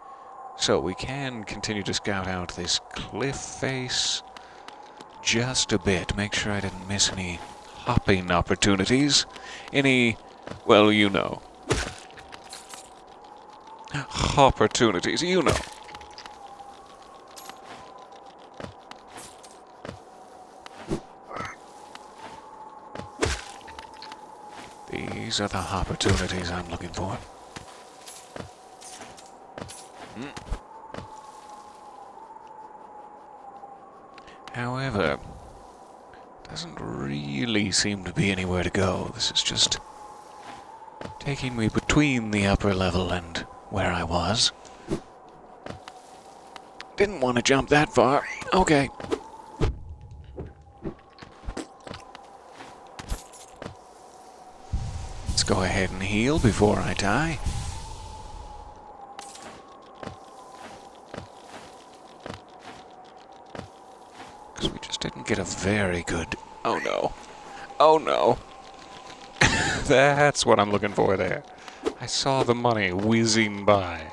So we can continue to scout out this cliff face just a bit. Make sure I didn't miss any hopping opportunities. Any, well, you know. Opportunities, you know. These are the opportunities I'm looking for. However, doesn't really really seem to be anywhere to go. This is just taking me between the upper level and where I was. Didn't want to jump that far. Okay. Let's go ahead and heal before I die. Because we just didn't get a very good... Oh no. Oh no. That's what I'm looking for there. I saw the money whizzing by.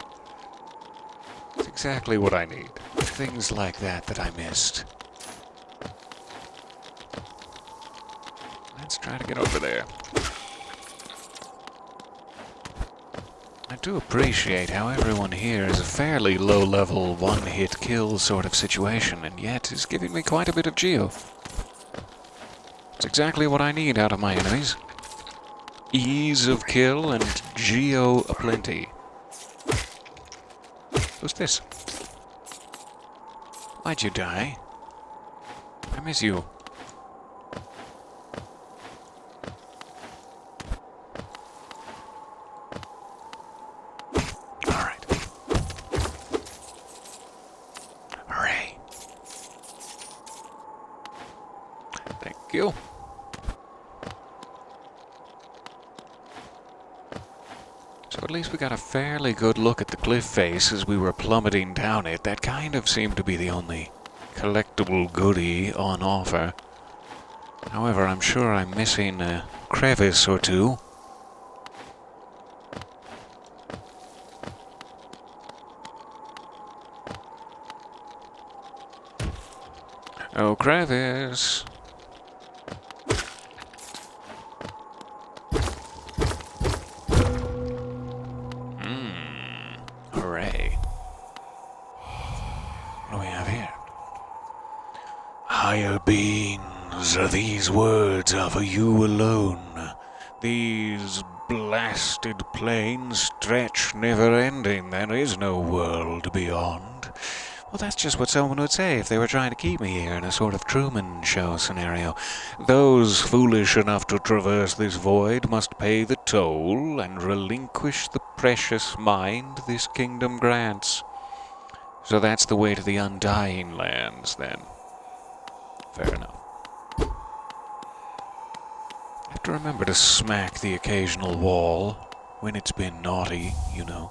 It's exactly what I need. Things like that I missed. Let's try to get over there. I do appreciate how everyone here is a fairly low-level, one-hit kill sort of situation, and yet is giving me quite a bit of geo. It's exactly what I need out of my enemies. Ease of kill and geo aplenty. Who's this? Why'd you die? I miss you. Alright. Hooray. Thank you. So at least we got a fairly good look at the cliff face as we were plummeting down it. That kind of seemed to be the only collectible goodie on offer. However, I'm sure I'm missing a crevice or two. Oh, crevice. Hooray. What do we have here? Higher beings, these words are for you alone. These blasted plains stretch never-ending. There is no world beyond. Well, that's just what someone would say if they were trying to keep me here in a sort of Truman Show scenario. Those foolish enough to traverse this void must pay the toll and relinquish the precious mind this kingdom grants. So that's the way to the Undying Lands, then. Fair enough. I have to remember to smack the occasional wall when it's been naughty, you know.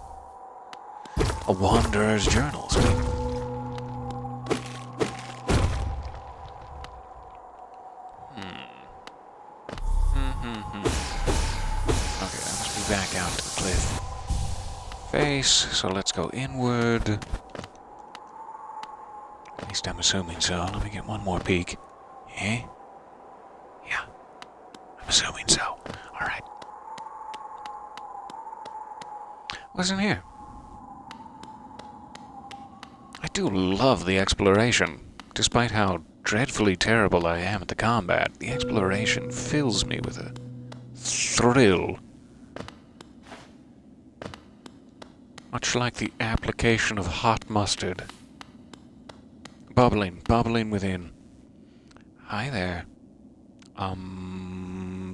A wanderer's journal, sweet. Okay, I must be back out to the cliff face, so let's go inward. At least I'm assuming so. Let me get one more peek. Eh? Yeah. I'm assuming so. Alright. Wasn't here. I do love the exploration. Despite how dreadfully terrible I am at the combat, the exploration fills me with a thrill. Much like the application of hot mustard. Bubbling within. Hi there.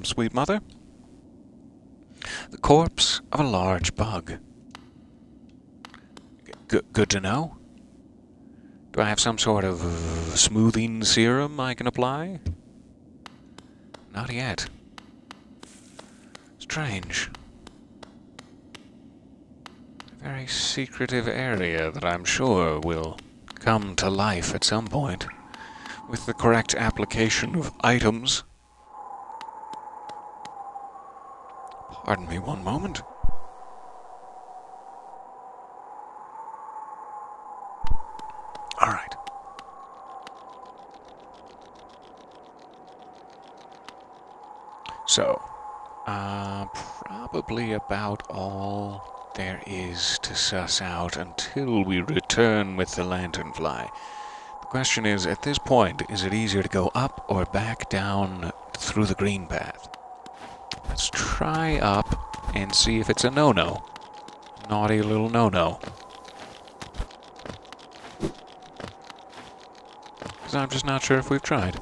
Sweet mother? The corpse of a large bug. Good to know. Do I have some sort of smoothing serum I can apply? Not yet. Strange. A very secretive area that I'm sure will come to life at some point, with the correct application of items. Pardon me one moment. Alright. So, probably about all there is to suss out until we return with the lanternfly. The question is, at this point, is it easier to go up or back down through the green path? Let's try up and see if it's a no-no. Naughty little no-no. Because I'm just not sure if we've tried.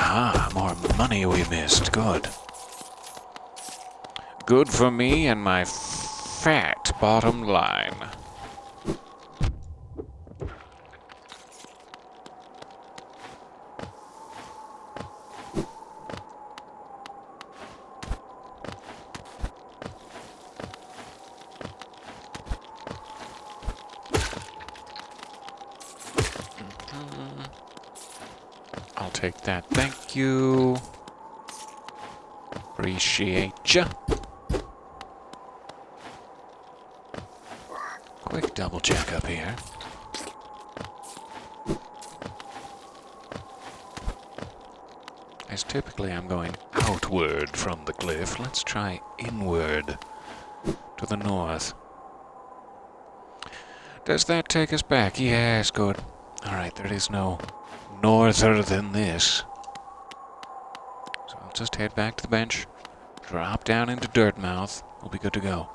Aha, more money we missed. Good. Good for me and my fat bottom line. I'll take that. Thank you. Appreciate ya. Quick double check up here. As typically I'm going outward from the cliff, let's try inward to the north. Does that take us back? Yes, good. Alright, there is no norther than this. So I'll just head back to the bench, drop down into Dirtmouth. We'll be good to go.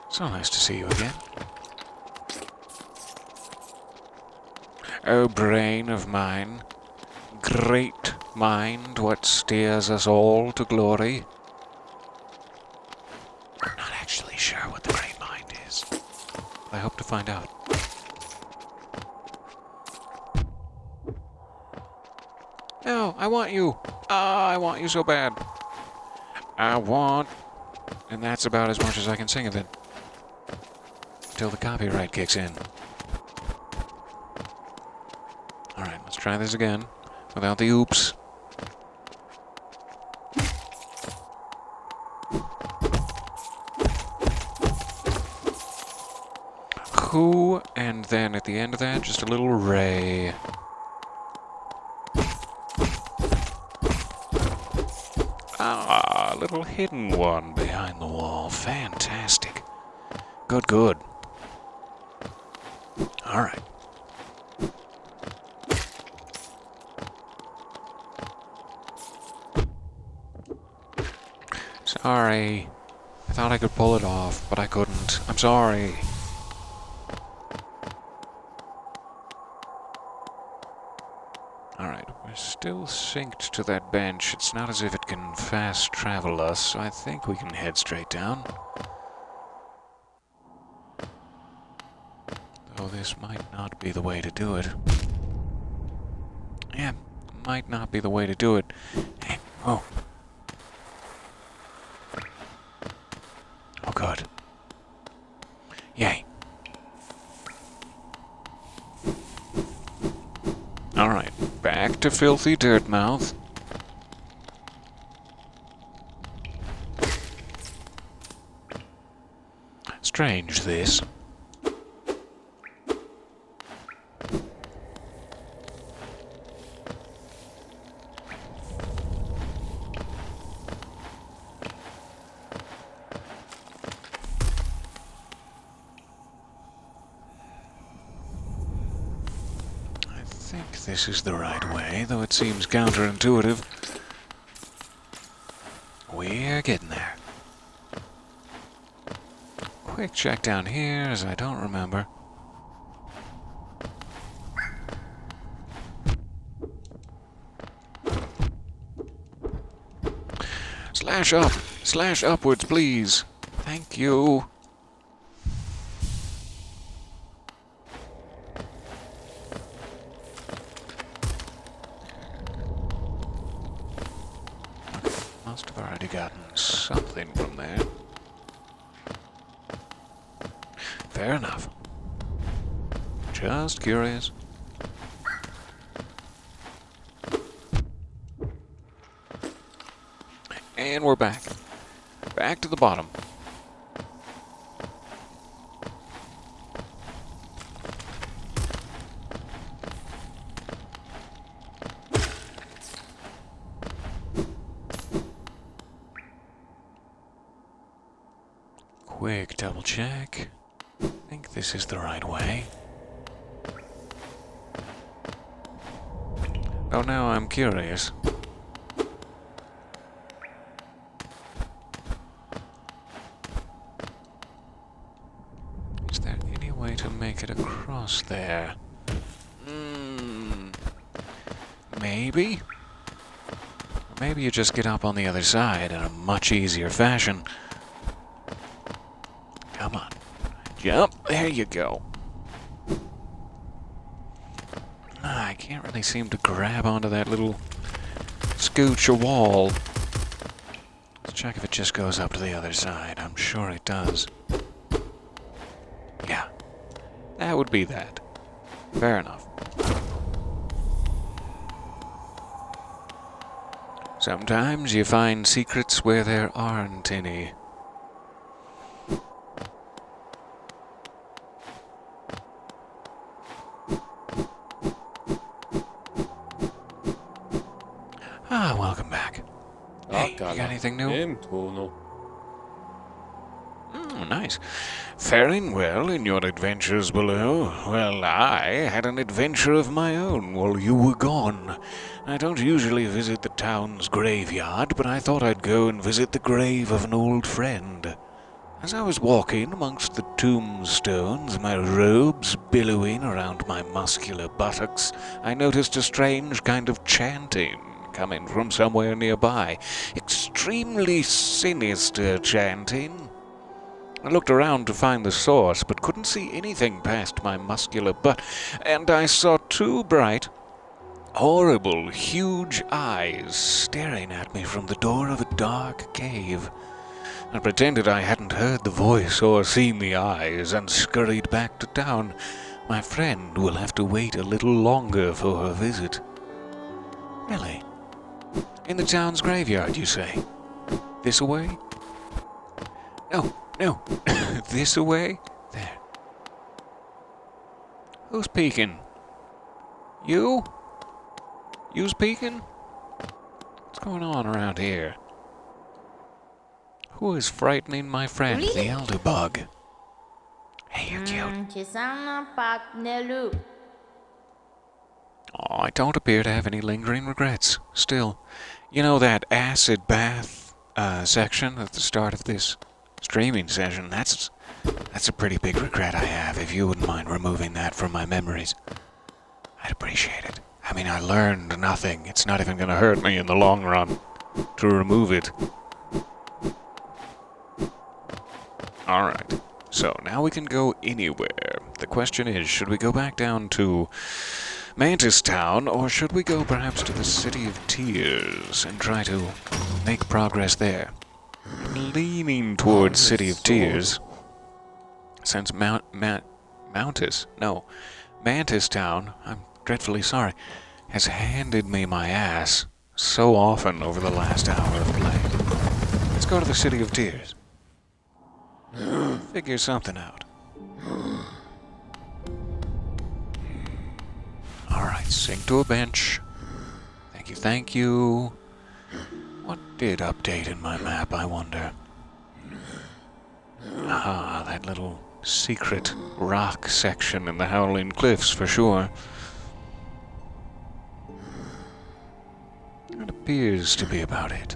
So nice to see you again. Oh, brain of mine, great mind, what steers us all to glory. I'm not actually sure what the great mind is. I hope to find out. No, I want you. Ah, I want you so bad. I want... And that's about as much as I can sing of it. Until the copyright kicks in. Alright, let's try this again. Without the oops. Who, and then at the end of that, just a little ray. Ah, a little hidden one behind the wall. Fantastic. Good, good. Alright. Sorry. I thought I could pull it off, but I couldn't. I'm sorry. Alright, we're still synced to that bench. It's not as if it can fast travel us, so I think we can head straight down. Though this might not be the way to do it. Yeah, might not be the way to do it. Hey, oh. Oh, good. Yay. Alright, back to filthy Dirtmouth. Strange, this. I think this is the right way, though it seems counterintuitive. We're getting there. Quick check down here, as I don't remember. Slash up! Slash upwards, please! Thank you! Must have already gotten something from there. Fair enough. Just curious. And we're back. Back to the bottom. Quick double check. I think this is the right way. Oh, now I'm curious. make it across there? Maybe? Maybe you just get up on the other side in a much easier fashion. Come on. Jump. There you go. I can't really seem to grab onto that little scooch of wall. Let's check if it just goes up to the other side. I'm sure it does. Yeah. That would be that. Fair enough. Sometimes you find secrets where there aren't any. Ah, welcome back. Hey, you got anything new? Nice. Faring well in your adventures below? Well, I had an adventure of my own while you were gone. I don't usually visit the town's graveyard, but I thought I'd go and visit the grave of an old friend. As I was walking amongst the tombstones, my robes billowing around my muscular buttocks, I noticed a strange kind of chanting coming from somewhere nearby. Extremely sinister chanting. I looked around to find the source, but couldn't see anything past my muscular butt, and I saw two bright, horrible, huge eyes staring at me from the door of a dark cave. I pretended I hadn't heard the voice or seen the eyes and scurried back to town. My friend will have to wait a little longer for her visit. Really? In the town's graveyard, you say? This away? No. This away? There. Who's peeking? You? You's peeking? What's going on around here? Who is frightening my friend, the elder bug? Hey, you're cute. Oh, I don't appear to have any lingering regrets. Still, you know that acid bath section at the start of this streaming session? That's a pretty big regret I have, if you wouldn't mind removing that from my memories. I'd appreciate it. I mean, I learned nothing. It's not even going to hurt me in the long run to remove it. Alright, so now we can go anywhere. The question is, should we go back down to Mantis Town, or should we go perhaps to the City of Tears and try to make progress there? I'm leaning towards City of Tears, since Mantis Town, I'm dreadfully sorry, has handed me my ass so often over the last hour of play. Let's go to the City of Tears. Figure something out. Alright, sink to a bench. Thank you. What did update in my map, I wonder? Ah, that little secret rock section in the Howling Cliffs, for sure. That appears to be about it.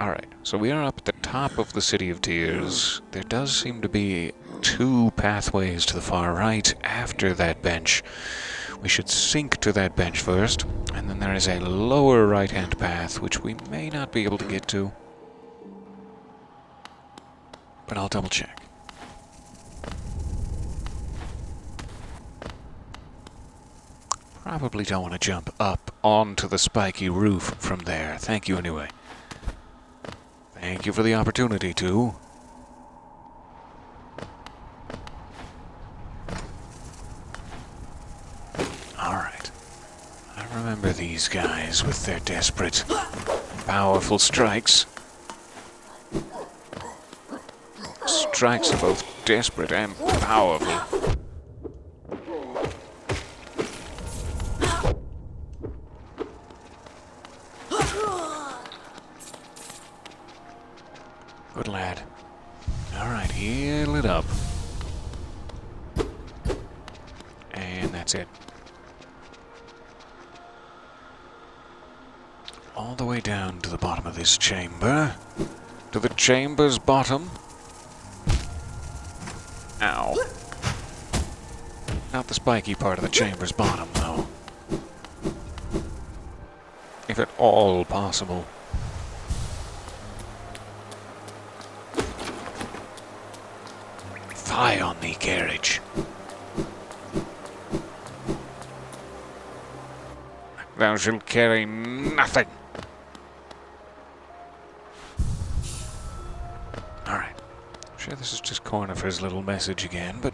Alright, so we are up at the top of the City of Tears. There does seem to be two pathways to the far right after that bench. We should sink to that bench first, and then there is a lower right-hand path which we may not be able to get to. But I'll double check. Probably don't want to jump up onto the spiky roof from there. Thank you anyway. Thank you for the opportunity to. Alright. I remember these guys with their desperate, powerful strikes. Strikes are both desperate and powerful. Good lad. Alright, heal it up. And that's it. All the way down to the bottom of this chamber. To the chamber's bottom. Ow. Not the spiky part of the chamber's bottom, though. If at all possible. Fie on thee, carriage. Thou shalt carry nothing. Alright. I'm sure this is just Cornifer's little message again, but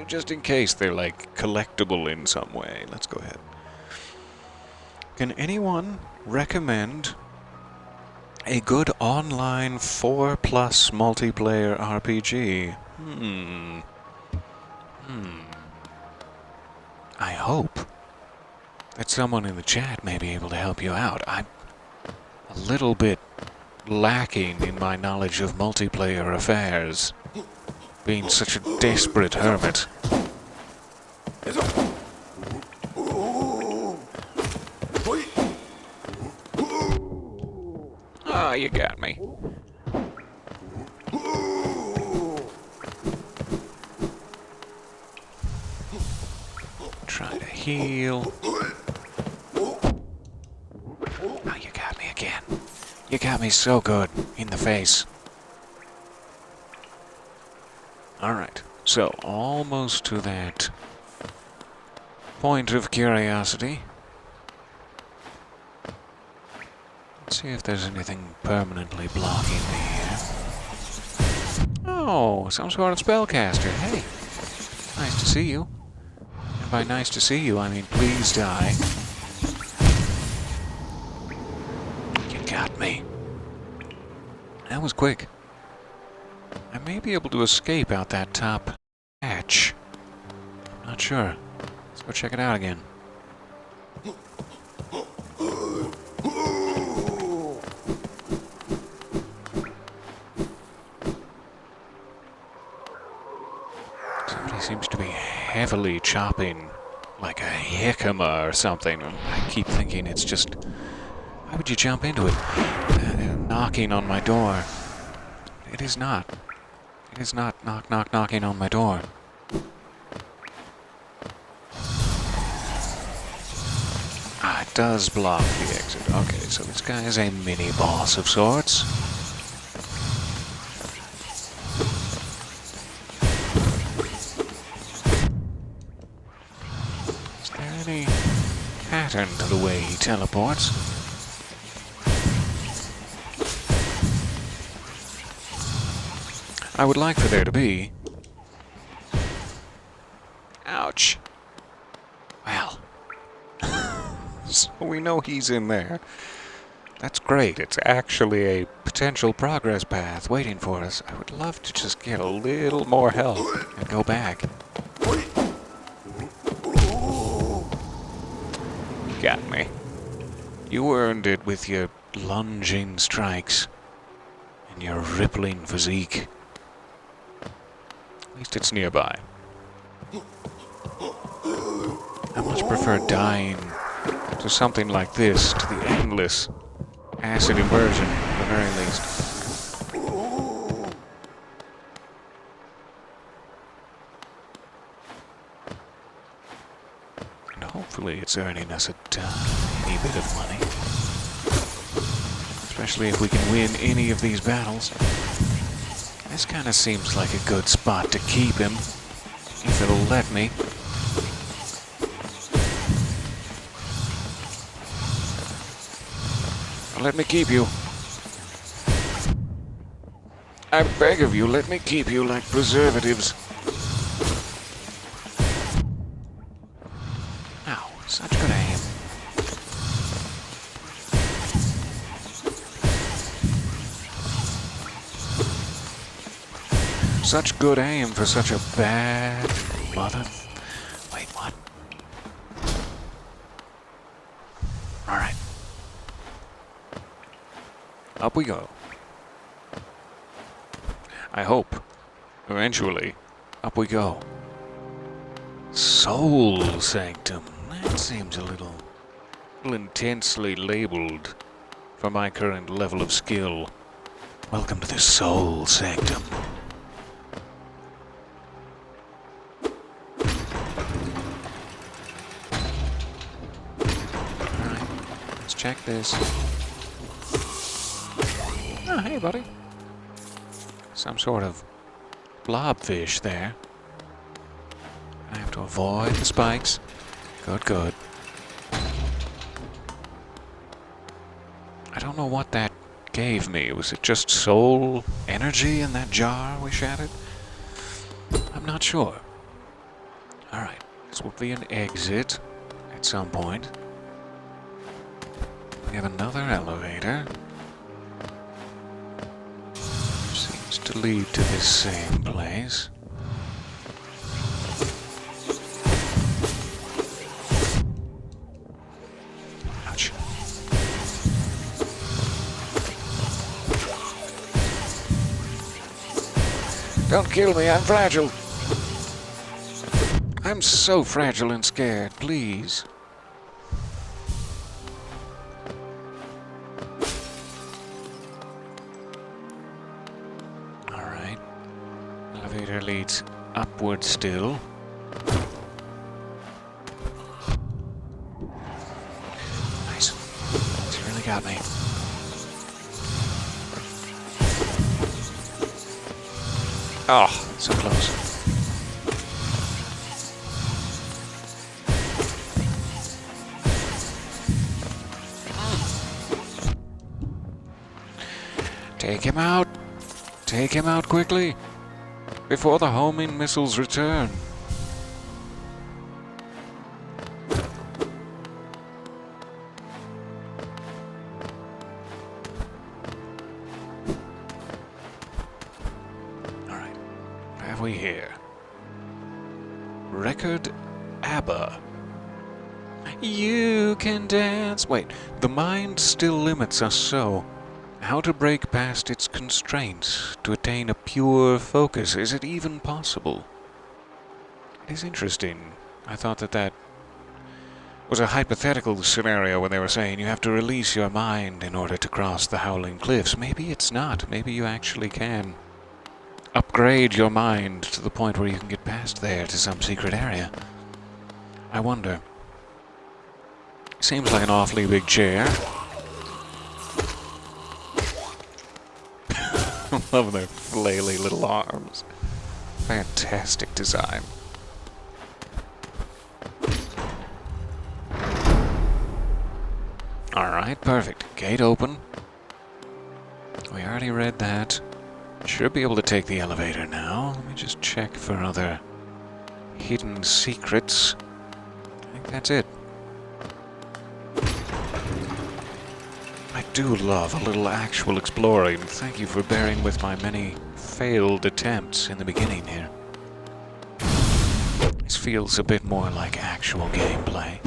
just in case they're, like, collectible in some way, let's go ahead. Can anyone recommend a good online 4+ multiplayer RPG? I hope that someone in the chat may be able to help you out. I'm a little bit lacking in my knowledge of multiplayer affairs, being such a desperate hermit. Oh, you got me. Try to heal. Oh, you got me again. You got me so good in the face. Alright, so almost to that point of curiosity. Let's see if there's anything permanently blocking me here. Oh, some sort of spellcaster. Hey, nice to see you. And by nice to see you, I mean please die. You got me. That was quick. I may be able to escape out that top hatch. Not sure. Let's go check it out again. Somebody seems to be heavily chopping like a jicama or something. I keep thinking it's just... Why would you jump into it? Knocking on my door. It is not. It is not knocking on my door. Ah, it does block the exit. Okay, so this guy is a mini-boss of sorts. Is there any pattern to the way he teleports? I would like for there to be. Ouch. Well. So we know he's in there. That's great. It's actually a potential progress path waiting for us. I would love to just get a little more help and go back. Got me. You earned it with your lunging strikes and your rippling physique. At least it's nearby. I much prefer dying to something like this, to the endless acid immersion, at the very least. And hopefully it's earning us a tiny bit of money. Especially if we can win any of these battles. This kind of seems like a good spot to keep him, if it'll let me. Let me keep you. I beg of you, let me keep you like preservatives. Ow, such good aim. Such good aim for such a bad mother... Wait, what? Alright. Up we go. I hope, eventually, up we go. Soul Sanctum. That seems a little intensely labeled for my current level of skill. Welcome to the Soul Sanctum. check this. Oh, hey, buddy. Some sort of blobfish there. I have to avoid the spikes. Good, good. I don't know what that gave me. Was it just soul energy in that jar we shattered? I'm not sure. Alright, this will be an exit at some point. We have another elevator. Seems to lead to this same place. Ouch. Don't kill me, I'm fragile. I'm so fragile and scared, please. Alright. Elevator leads upward still. Nice. It's really got me. Oh, so close. Take him out. Take him out quickly. Before the homing missiles return. Alright. What have we here? Record ABBA. You can dance. Wait, the mind still limits us so. How to break past its constraints to attain a pure focus? Is it even possible? It is interesting. I thought that was a hypothetical scenario when they were saying you have to release your mind in order to cross the howling cliffs. Maybe it's not. Maybe you actually can upgrade your mind to the point where you can get past there to some secret area. I wonder. Seems like an awfully big chair. I love their flaily little arms. Fantastic design. Alright, perfect. Gate open. We already read that. Should be able to take the elevator now. Let me just check for other hidden secrets. I think that's it. I do love a little actual exploring. Thank you for bearing with my many failed attempts in the beginning here. This feels a bit more like actual gameplay.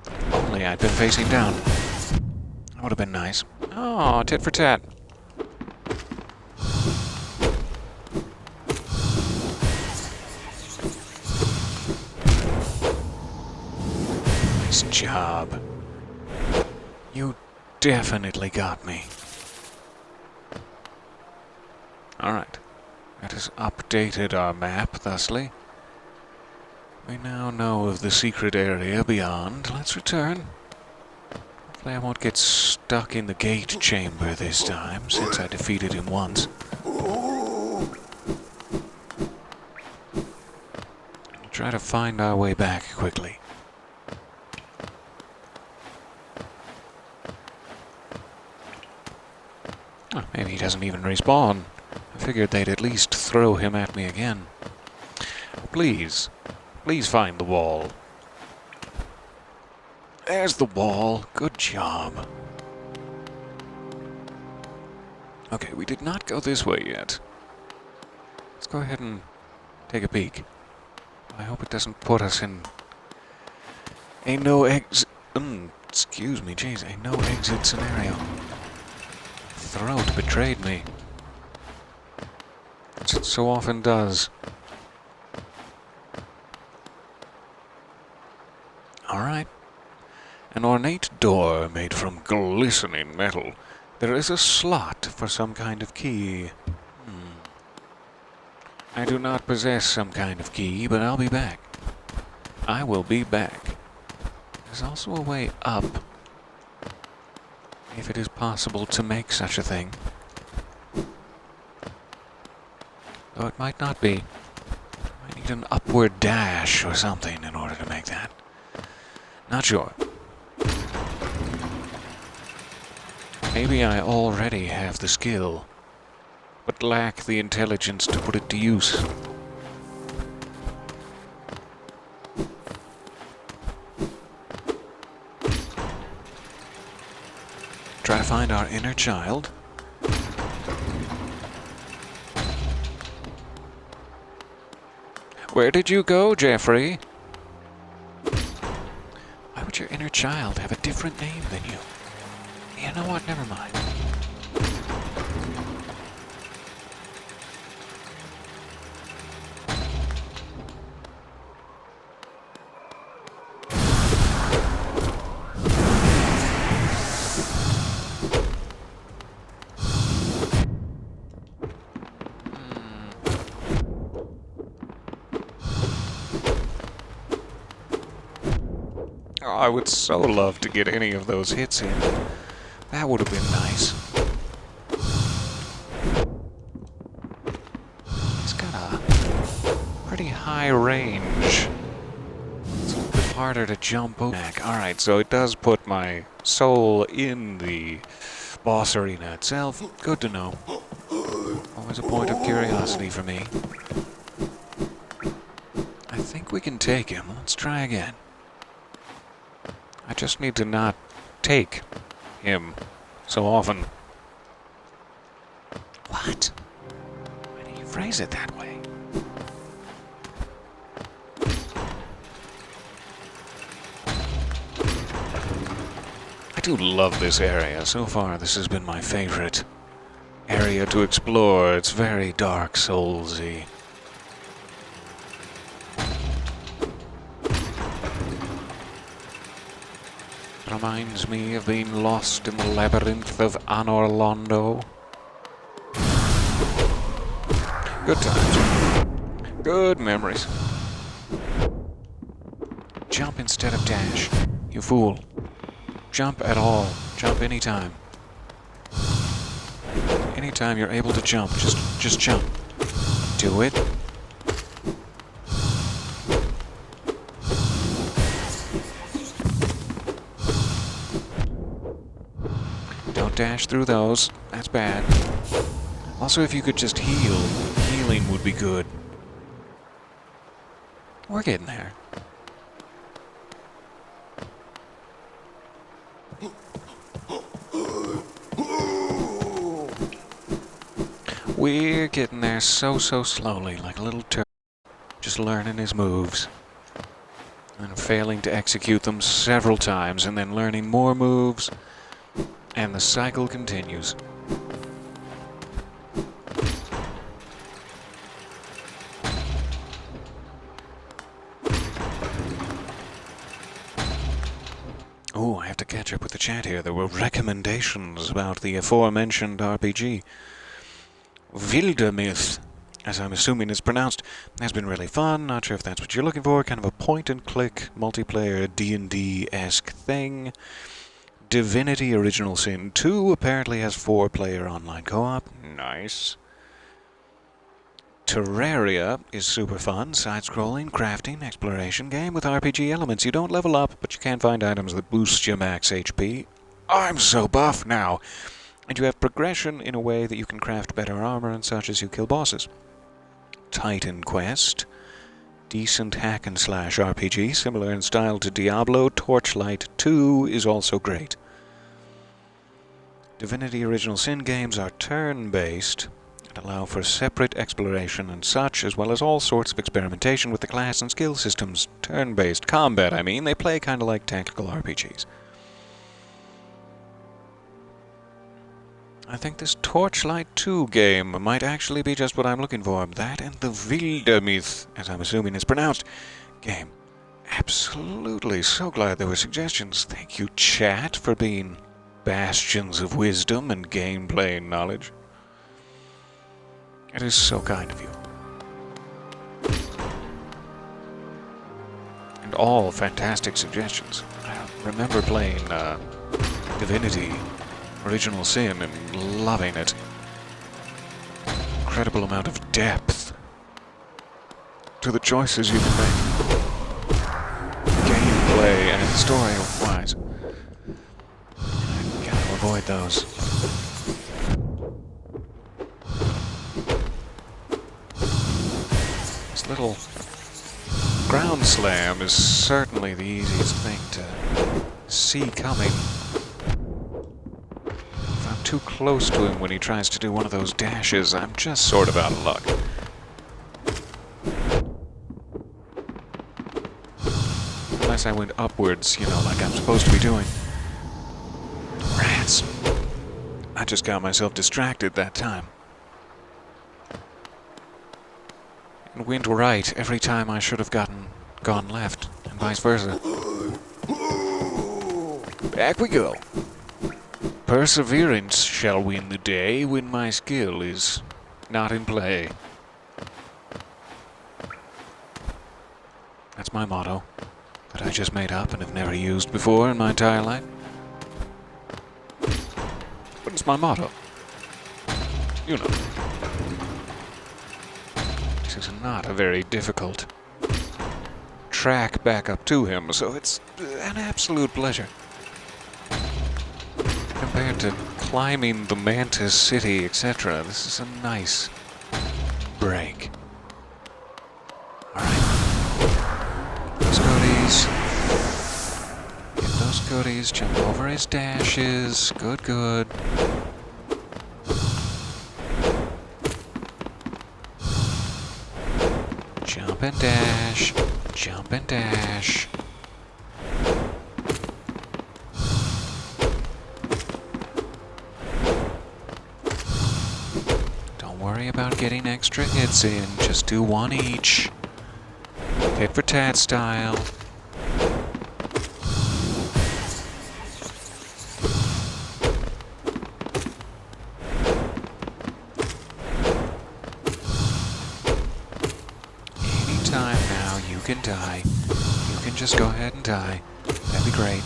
If only I'd been facing down. That would have been nice. Oh, tit for tat. Nice job. You definitely got me. Alright. That has updated our map, thusly. We now know of the secret area beyond. Let's return. Hopefully I won't get stuck in the gate chamber this time, since I defeated him once. We'll try to find our way back quickly. Oh, maybe he doesn't even respawn. I figured they'd at least throw him at me again. Please. Please find the wall. There's the wall. Good job. Okay, we did not go this way yet. Let's go ahead and take a peek. I hope it doesn't put us in a no exit... excuse me, jeez, a no exit scenario. Throat betrayed me. As it so often does. Alright. An ornate door made from glistening metal. There is a slot for some kind of key. I do not possess some kind of key, but I'll be back. I will be back. There's also a way up, if it is possible to make such a thing. Though it might not be. I need an upward dash or something in order to make that. Not sure. Maybe I already have the skill, but lack the intelligence to put it to use. Try to find our inner child. Where did you go, Jeffrey? Why would your inner child have a different name than you? You know what? Never mind. Oh, I would so love to get any of those hits in. That would have been nice. He's got a pretty high range. It's a little bit harder to jump over. Alright, so it does put my soul in the boss arena itself. Good to know. Always a point of curiosity for me. I think we can take him. Let's try again. I just need to not take him so often. What? Why do you phrase it that way? I do love this area. So far, this has been my favorite area to explore. It's very Dark Souls-y. Reminds me of being lost in the labyrinth of Anorlando. Good times. Good memories. Jump instead of dash, you fool. Jump at all. Jump anytime. Anytime you're able to jump, just jump. Do it. Dash through those. That's bad. Also, if you could just heal, healing would be good. We're getting there. We're getting there so slowly, like a little turtle, just learning his moves. And failing to execute them several times, and then learning more moves. And the cycle continues. Oh, I have to catch up with the chat here. There were recommendations about the aforementioned RPG. Wildermyth, as I'm assuming it's pronounced, has been really fun. Not sure if that's what you're looking for. Kind of a point-and-click, multiplayer D&D-esque thing. Divinity Original Sin 2 apparently has 4-player online co-op. Nice. Terraria is super fun, side-scrolling, crafting, exploration game with RPG elements. You don't level up, but you can find items that boost your max HP. I'm so buff now! And you have progression in a way that you can craft better armor and such as you kill bosses. Titan Quest. Decent hack-and-slash RPG, similar in style to Diablo. Torchlight 2 is also great. Divinity Original Sin games are turn-based and allow for separate exploration and such, as well as all sorts of experimentation with the class and skill systems. Turn-based combat, I mean. They play kind of like tactical RPGs. I think this Torchlight 2 game might actually be just what I'm looking for. That and the Wildermyth, as I'm assuming it's pronounced, game. Absolutely. So glad there were suggestions. Thank you, chat, for being bastions of wisdom and gameplay knowledge. It is so kind of you. And all fantastic suggestions. remember playing Divinity, Original Sin, and loving it. Incredible amount of depth to the choices you can make. Gameplay and story-wise. I gotta avoid those. This little ground slam is certainly the easiest thing to see coming. If I'm too close to him when he tries to do one of those dashes, I'm just sort of out of luck. Unless I went upwards, you know, like I'm supposed to be doing. Rats. I just got myself distracted that time. And went right every time I should have gone left, and vice versa. Back we go. Perseverance shall win the day when my skill is not in play. That's my motto, that I just made up and have never used before in my entire life. But it's my motto. You know. This is not a very difficult track back up to him, so it's an absolute pleasure. Compared to climbing the Mantis City, etc., this is a nice break. Alright. Those goodies. Get those goodies, jump over his dashes. Good, good. Jump and dash. Jump and dash. Don't worry about getting extra hits in. Just do one each. Tit for tat style. Anytime now, you can die. You can just go ahead and die. That'd be great.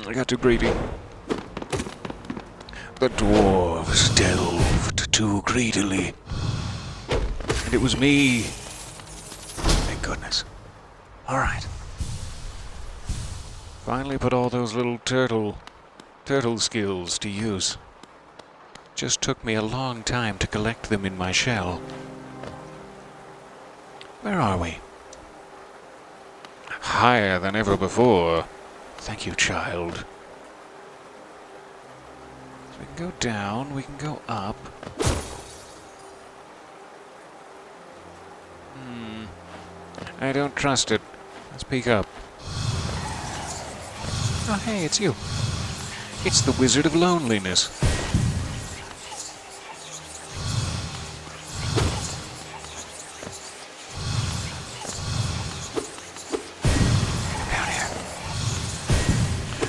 I got too greedy. The dwarves delved too greedily. And it was me. Thank goodness. Alright. Finally put all those little turtle skills to use. Just took me a long time to collect them in my shell. Where are we? Higher than ever before. Thank you, child. So we can go down, we can go up. I don't trust it. Let's peek up. Oh, hey, it's you. It's the Wizard of Loneliness.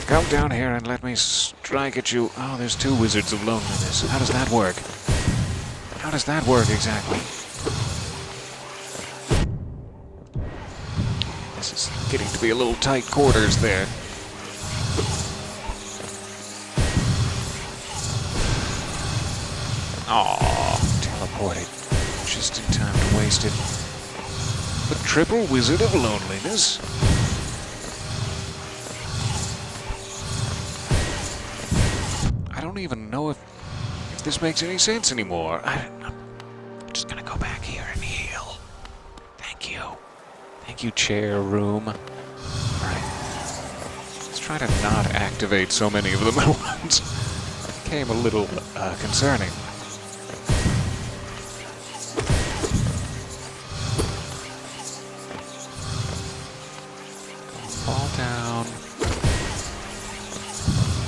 Come down here and let me strike at you. Oh, there's two Wizards of Loneliness. How does that work? How does that work exactly? This is getting to be a little tight quarters there. Aww, teleported. Just in time to waste it. The triple Wizard of Loneliness? I don't even know if this makes any sense anymore. I'm just gonna go back here and heal. Thank you. Thank you, chair room. Alright. Let's try to not activate so many of them at once. Became a little concerning. Fall down.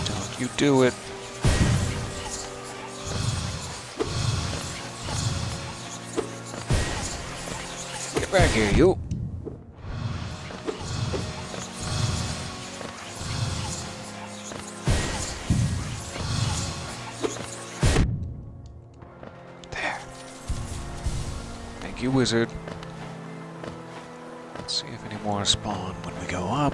Don't you do it. Get back here, you. There. Thank you, wizard. Let's see if any more spawn when we go up.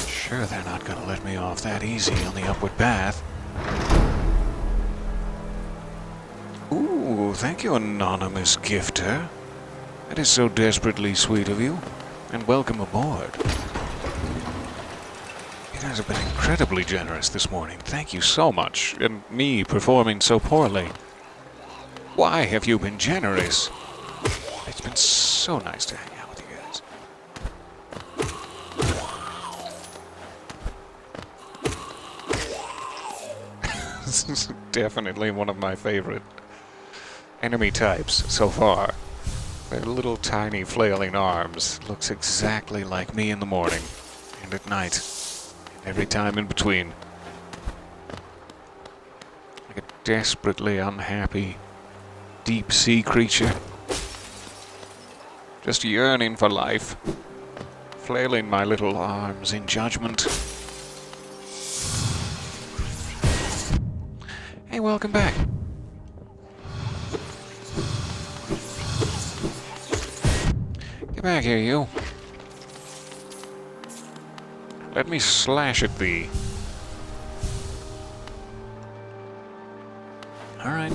Sure, they're not gonna let me off that easy on the upward path. Ooh, thank you, anonymous gifter. That is so desperately sweet of you. And welcome aboard. You guys have been incredibly generous this morning. Thank you so much. And me performing so poorly. Why have you been generous? It's been so nice to hang out with you guys. This is definitely one of my favorite enemy types so far. Their little tiny flailing arms looks exactly like me in the morning and at night and every time in between. Like a desperately unhappy deep sea creature. Just yearning for life. Flailing my little arms in judgment. Hey, welcome back. Get back here, you. Let me slash at thee. Alright.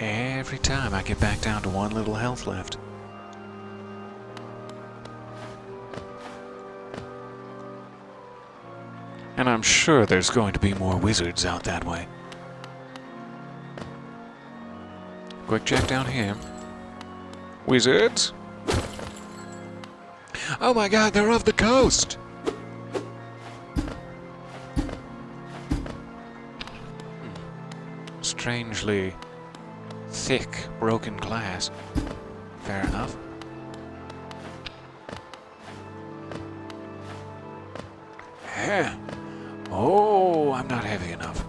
Every time I get back down to one little health left. And I'm sure there's going to be more wizards out that way. Quick check down here. Wizards? Oh my god, they're off the coast! Strangely thick, broken glass. Fair enough. Yeah. Oh, I'm not heavy enough.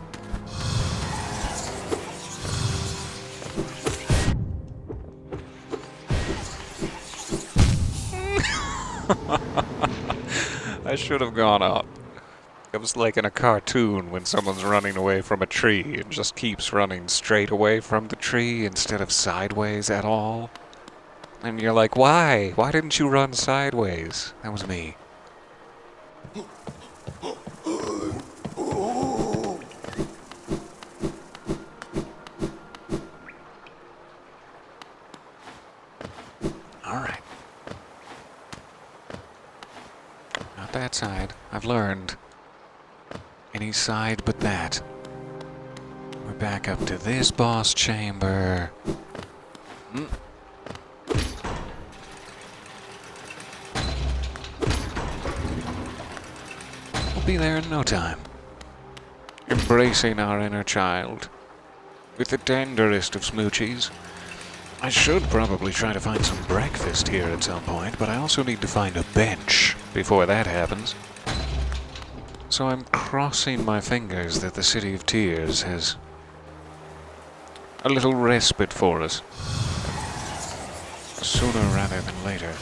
I should have gone up. It was like in a cartoon when someone's running away from a tree and just keeps running straight away from the tree instead of sideways at all. And you're like, why? Why didn't you run sideways? That was me. Alright. Not that side. I've learned. Any side but that. We're back up to this boss chamber. We'll be there in no time. Embracing our inner child. With the tenderest of smoochies. I should probably try to find some breakfast here at some point, but I also need to find a bench before that happens. So I'm crossing my fingers that the City of Tears has a little respite for us. Sooner rather than later.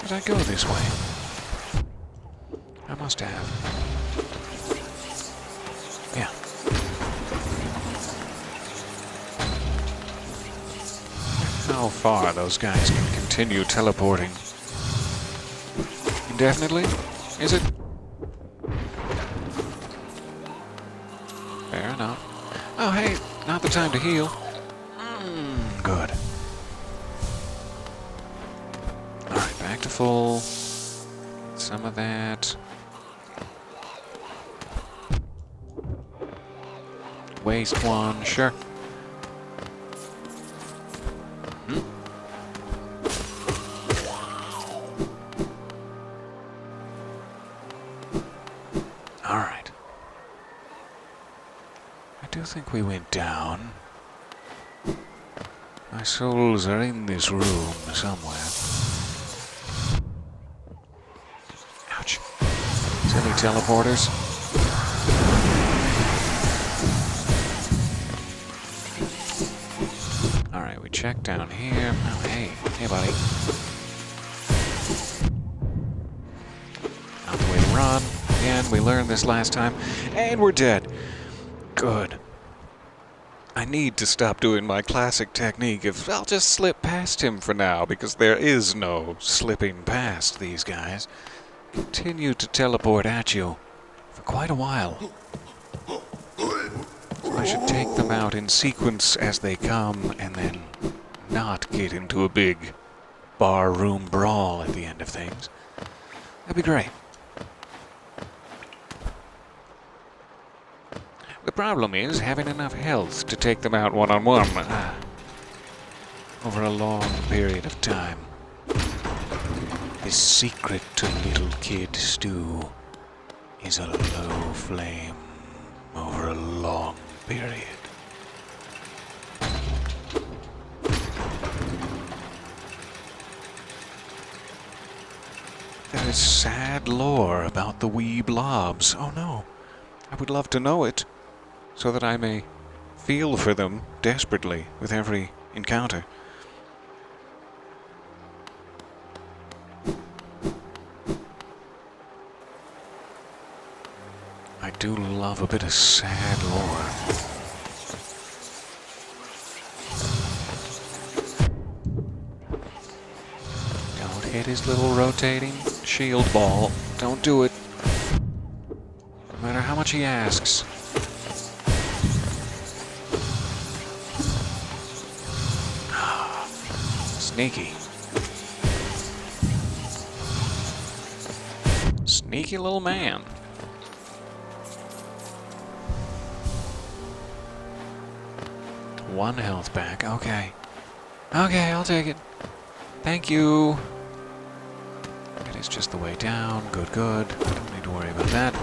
Did I go this way? I must have. Yeah. How far those guys can continue teleporting? Indefinitely? Is it? Fair enough. Oh, hey, not the time to heal. Good. Alright, back to full. Some of that. Waste one, sure. Alright. I do think we went down. My souls are in this room somewhere. Ouch. Silly teleporters. Alright, we check down here. Oh, hey. Hey, buddy. Not the way to run. Again, we learned this last time. And we're dead. Good. I need to stop doing my classic technique of I'll just slip past him for now, because there is no slipping past these guys. Continue to teleport at you for quite a while. So I should take them out in sequence as they come, and then not get into a big barroom brawl at the end of things. That'd be great. The problem is having enough health to take them out one-on-one over a long period of time. The secret to Little Kid Stew is a low flame over a long period. There is sad lore about the wee blobs. Oh no, I would love to know it, so that I may feel for them desperately with every encounter. I do love a bit of sad lore. Don't hit his little rotating shield ball. Don't do it. No matter how much he asks. Sneaky. Sneaky little man. One health back. Okay. Okay, I'll take it. Thank you. It is just the way down. Good, good. Don't need to worry about that.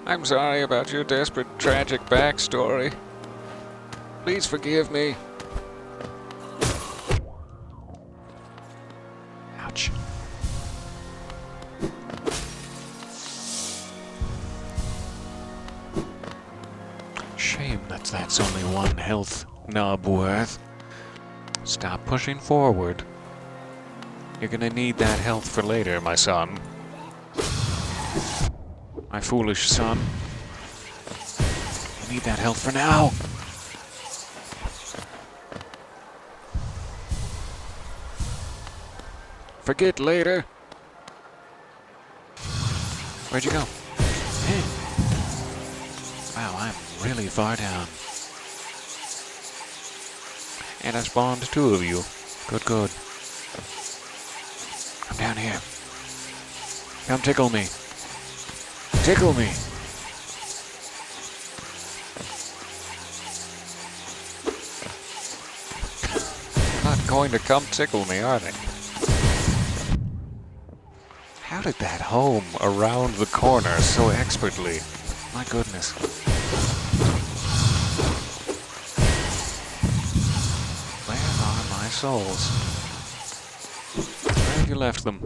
I'm sorry about your desperate, tragic backstory. Please forgive me. Ouch. Shame that's only one health nub worth. Stop pushing forward. You're gonna need that health for later, my son. My foolish son. You need that health for now. Forget later. Where'd you go? Hey. Wow, I'm really far down. And I spawned two of you. Good, good. I'm down here. Come tickle me. Tickle me. Not going to come tickle me, are they? How did that home around the corner so expertly? My goodness. Where are my souls? Where have you left them?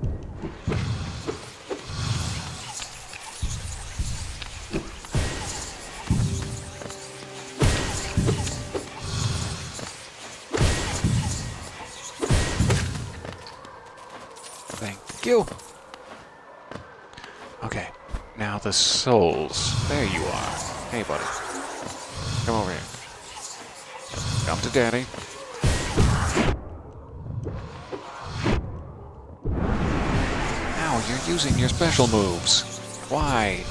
Thank you. Okay, now the souls. There you are. Hey, buddy. Come over here. Come to Daddy. Ow, you're using your special moves. Why?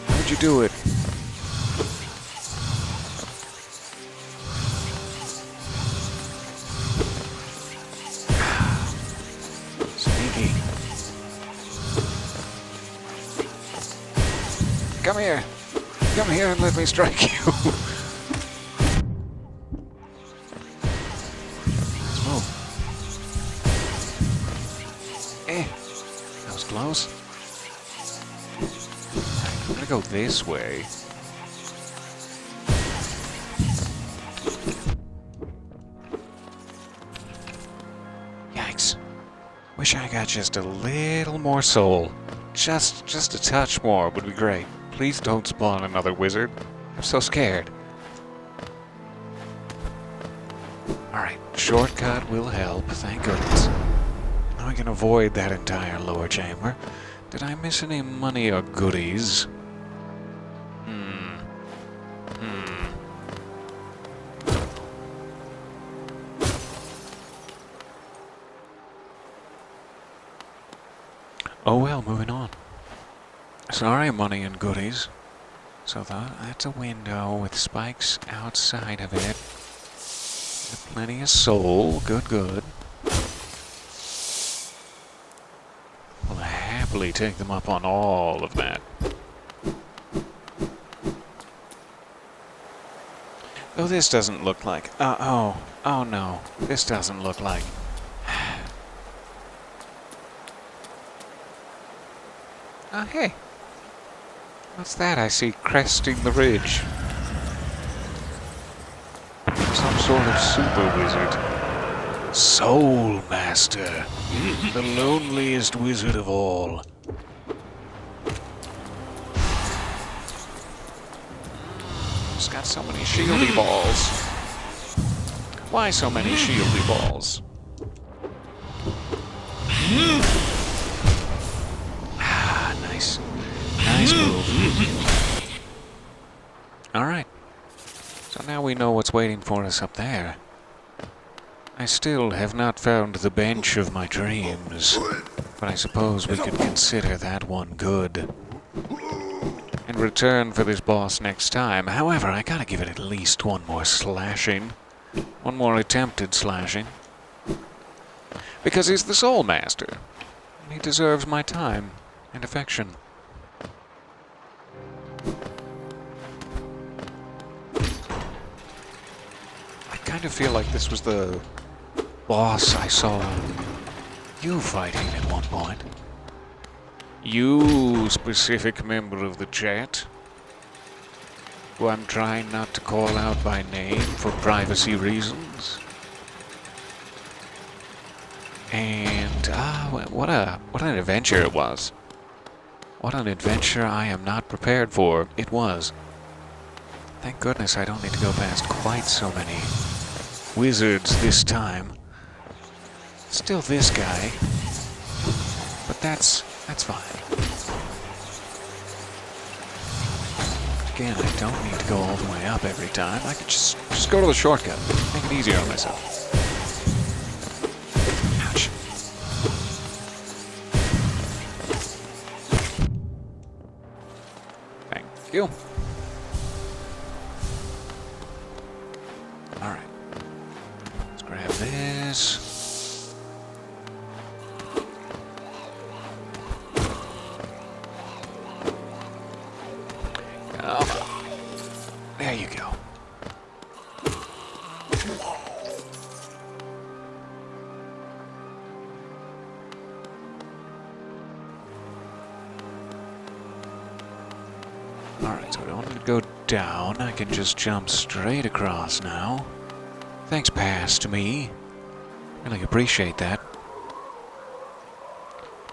How'd you do it? Sneaky. Come here. Come here and let me strike you. Let's move. was close. I'm gonna go this way. Yikes. Wish I got just a little more soul. Just a touch more would be great. Please don't spawn another wizard. I'm so scared. Alright, shortcut will help, thank goodness. Now I can avoid that entire lower chamber. Did I miss any money or goodies? Oh well, moving on. Sorry, money and goodies. So that's a window with spikes outside of it. Plenty of soul. Good, good. I'll happily take them up on all of that. Though this doesn't look like... oh no. This doesn't look like... Oh, hey. What's that I see cresting the ridge? Some sort of super wizard. Soul Master. The loneliest wizard of all. It's got so many shieldy balls. Why so many shieldy balls? Nice. Nice move. Alright. So now we know what's waiting for us up there. I still have not found the bench of my dreams, but I suppose we could consider that one good. In return for this boss next time, however, I gotta give it at least one more slashing. One more attempted slashing. Because he's the Soul Master. And he deserves my time and affection. I kind of feel like this was the boss I saw you fighting at one point. You, specific member of the chat, who I'm trying not to call out by name for privacy reasons. And, what an adventure it was. What an adventure I am not prepared for. It was. Thank goodness I don't need to go past quite so many wizards this time. Still this guy. But that's fine. Again, I don't need to go all the way up every time. I could just go to the shortcut. Make it easier on myself. Ouch. Thank you. Alright. Let's grab this. There you go. Alright, so I don't need to go down. I can just jump straight across now. Thanks, past me. Really appreciate that.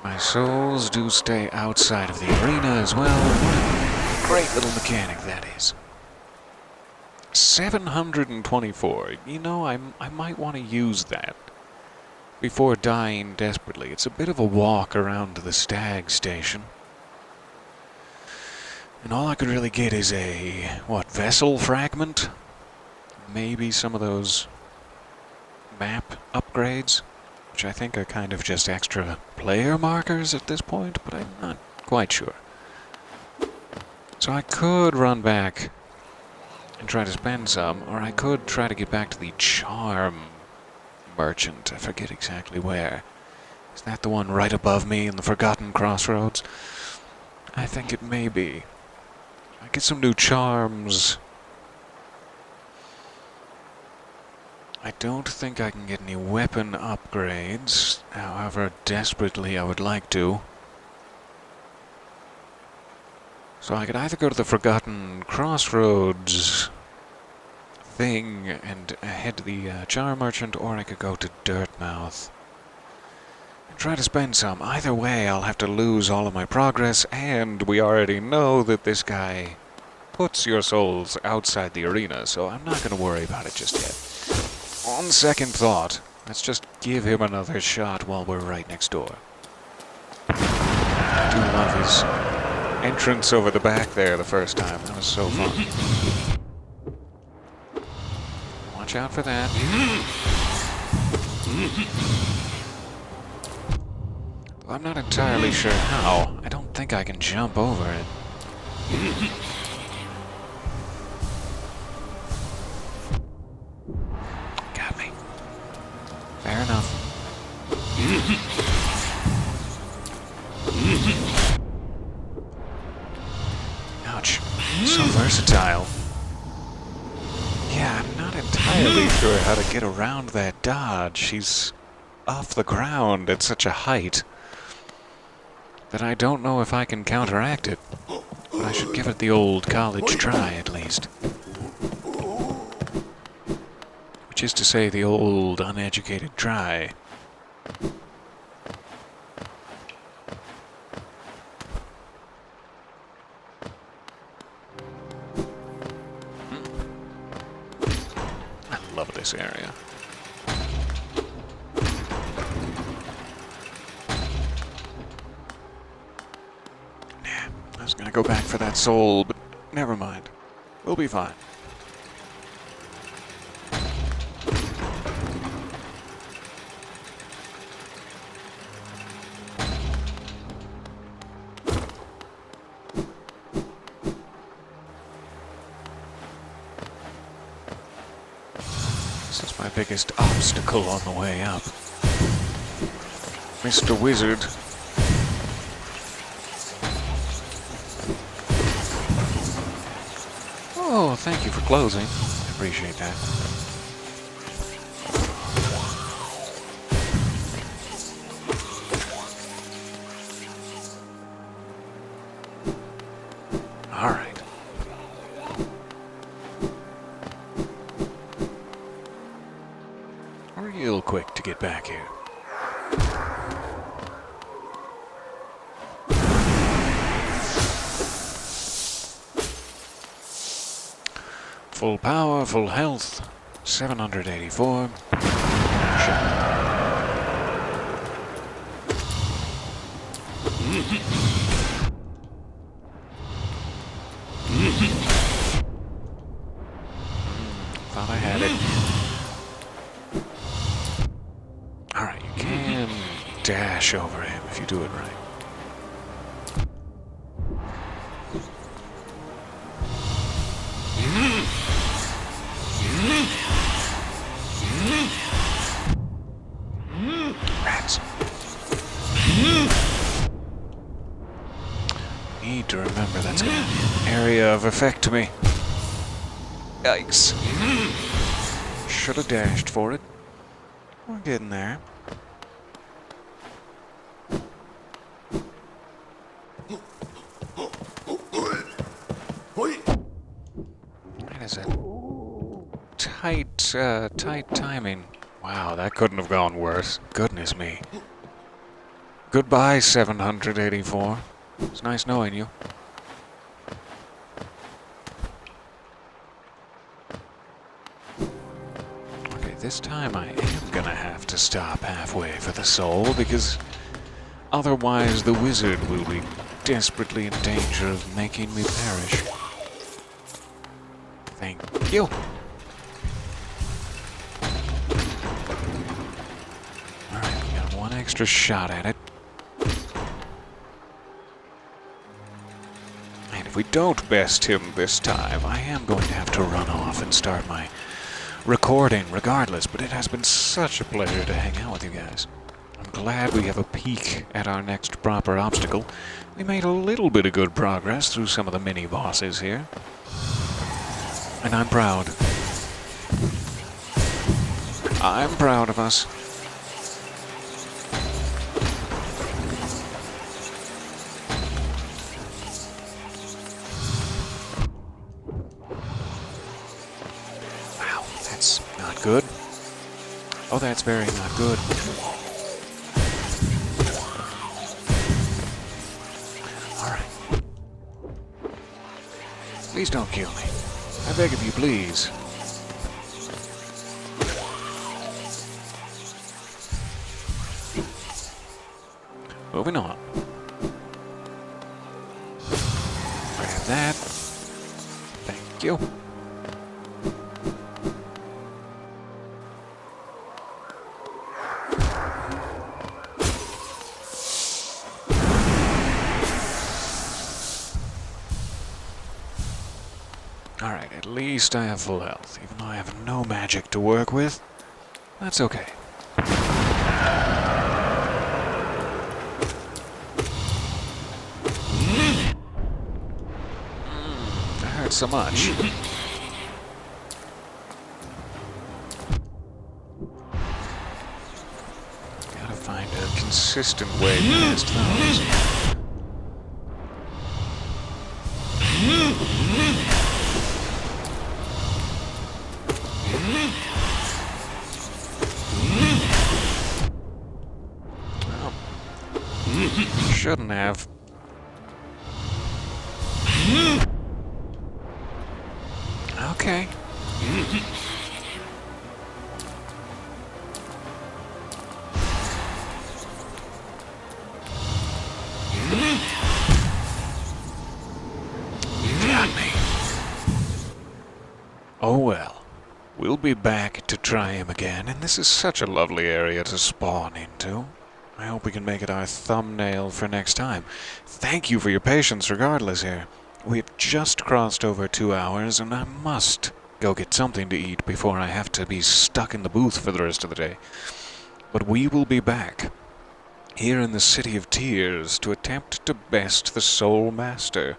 My souls do stay outside of the arena as well. What a great little mechanic that is. 724. You know, I might want to use that before dying desperately. It's a bit of a walk around the stag station. And all I could really get is a, vessel fragment? Maybe some of those map upgrades, which I think are kind of just extra player markers at this point, but I'm not quite sure. So I could run back and try to spend some, or I could try to get back to the charm merchant. I forget exactly where. Is that the one right above me in the Forgotten Crossroads? I think it may be. I get some new charms. I don't think I can get any weapon upgrades, however desperately I would like to. So I could either go to the Forgotten Crossroads thing and head to the Jar Merchant, or I could go to Dirtmouth and try to spend some. Either way, I'll have to lose all of my progress, and we already know that this guy puts your souls outside the arena, so I'm not going to worry about it just yet. On second thought, let's just give him another shot while we're right next door. I do love his entrance over the back there the first time. That was so fun. Watch out for that. Well, I'm not entirely sure how. I don't think I can jump over it. Got me. Fair enough. Ouch. So versatile. Yeah, I'm not entirely sure how to get around that dodge. She's off the ground at such a height that I don't know if I can counteract it. But I should give it the old college try, at least. Which is to say, the old uneducated try. I love this area. I was gonna go back for that soul, but never mind. We'll be fine. This is my biggest obstacle on the way up. Mr. Wizard. Oh, thank you for closing. I appreciate that. All right. Real quick to get back here. Full power, full health, 784. Thought I had it. Alright, you can dash over him if you do it right. Rats. Need to remember that's an area of effect to me. Yikes. Should have dashed for it. We're getting there. That is a tight timing. Wow, that couldn't have gone worse. Goodness me. Goodbye, 784. It's nice knowing you. Okay, this time I am gonna have to stop halfway for the soul, because otherwise the wizard will be desperately in danger of making me perish. Thank you. Alright, we got one extra shot at it. And if we don't best him this time, I am going to have to run off and start my recording regardless, but it has been such a pleasure to hang out with you guys. I'm glad we have a peek at our next proper obstacle. We made a little bit of good progress through some of the mini-bosses here. And I'm proud. I'm proud of us. good? Oh, that's very not good. Alright. Please don't kill me. I beg of you, please. Moving on. Grab that. Thank you. Alright, at least I have full health, even though I have no magic to work with. That's okay. That hurt so much. Gotta find a consistent way past those. Shouldn't have. Okay. You got me. Oh well. We'll be back to try him again, and this is such a lovely area to spawn into. I hope we can make it our thumbnail for next time. Thank you for your patience regardless here. We've just crossed over 2 hours, and I must go get something to eat before I have to be stuck in the booth for the rest of the day. But we will be back, here in the City of Tears, to attempt to best the Soul Master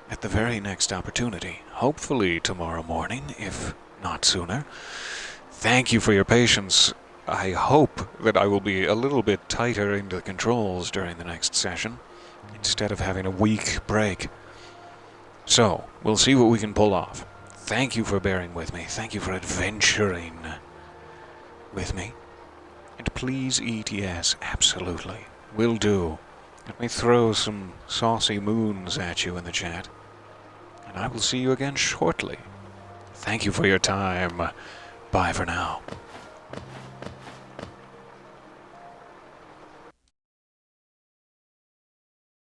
at the very next opportunity. Hopefully tomorrow morning, if not sooner. Thank you for your patience. I hope that I will be a little bit tighter into the controls during the next session, instead of having a week break. So, we'll see what we can pull off. Thank you for bearing with me. Thank you for adventuring with me. And please eat, yes, absolutely. Will do. Let me throw some saucy moons at you in the chat. And I will see you again shortly. Thank you for your time. Bye for now.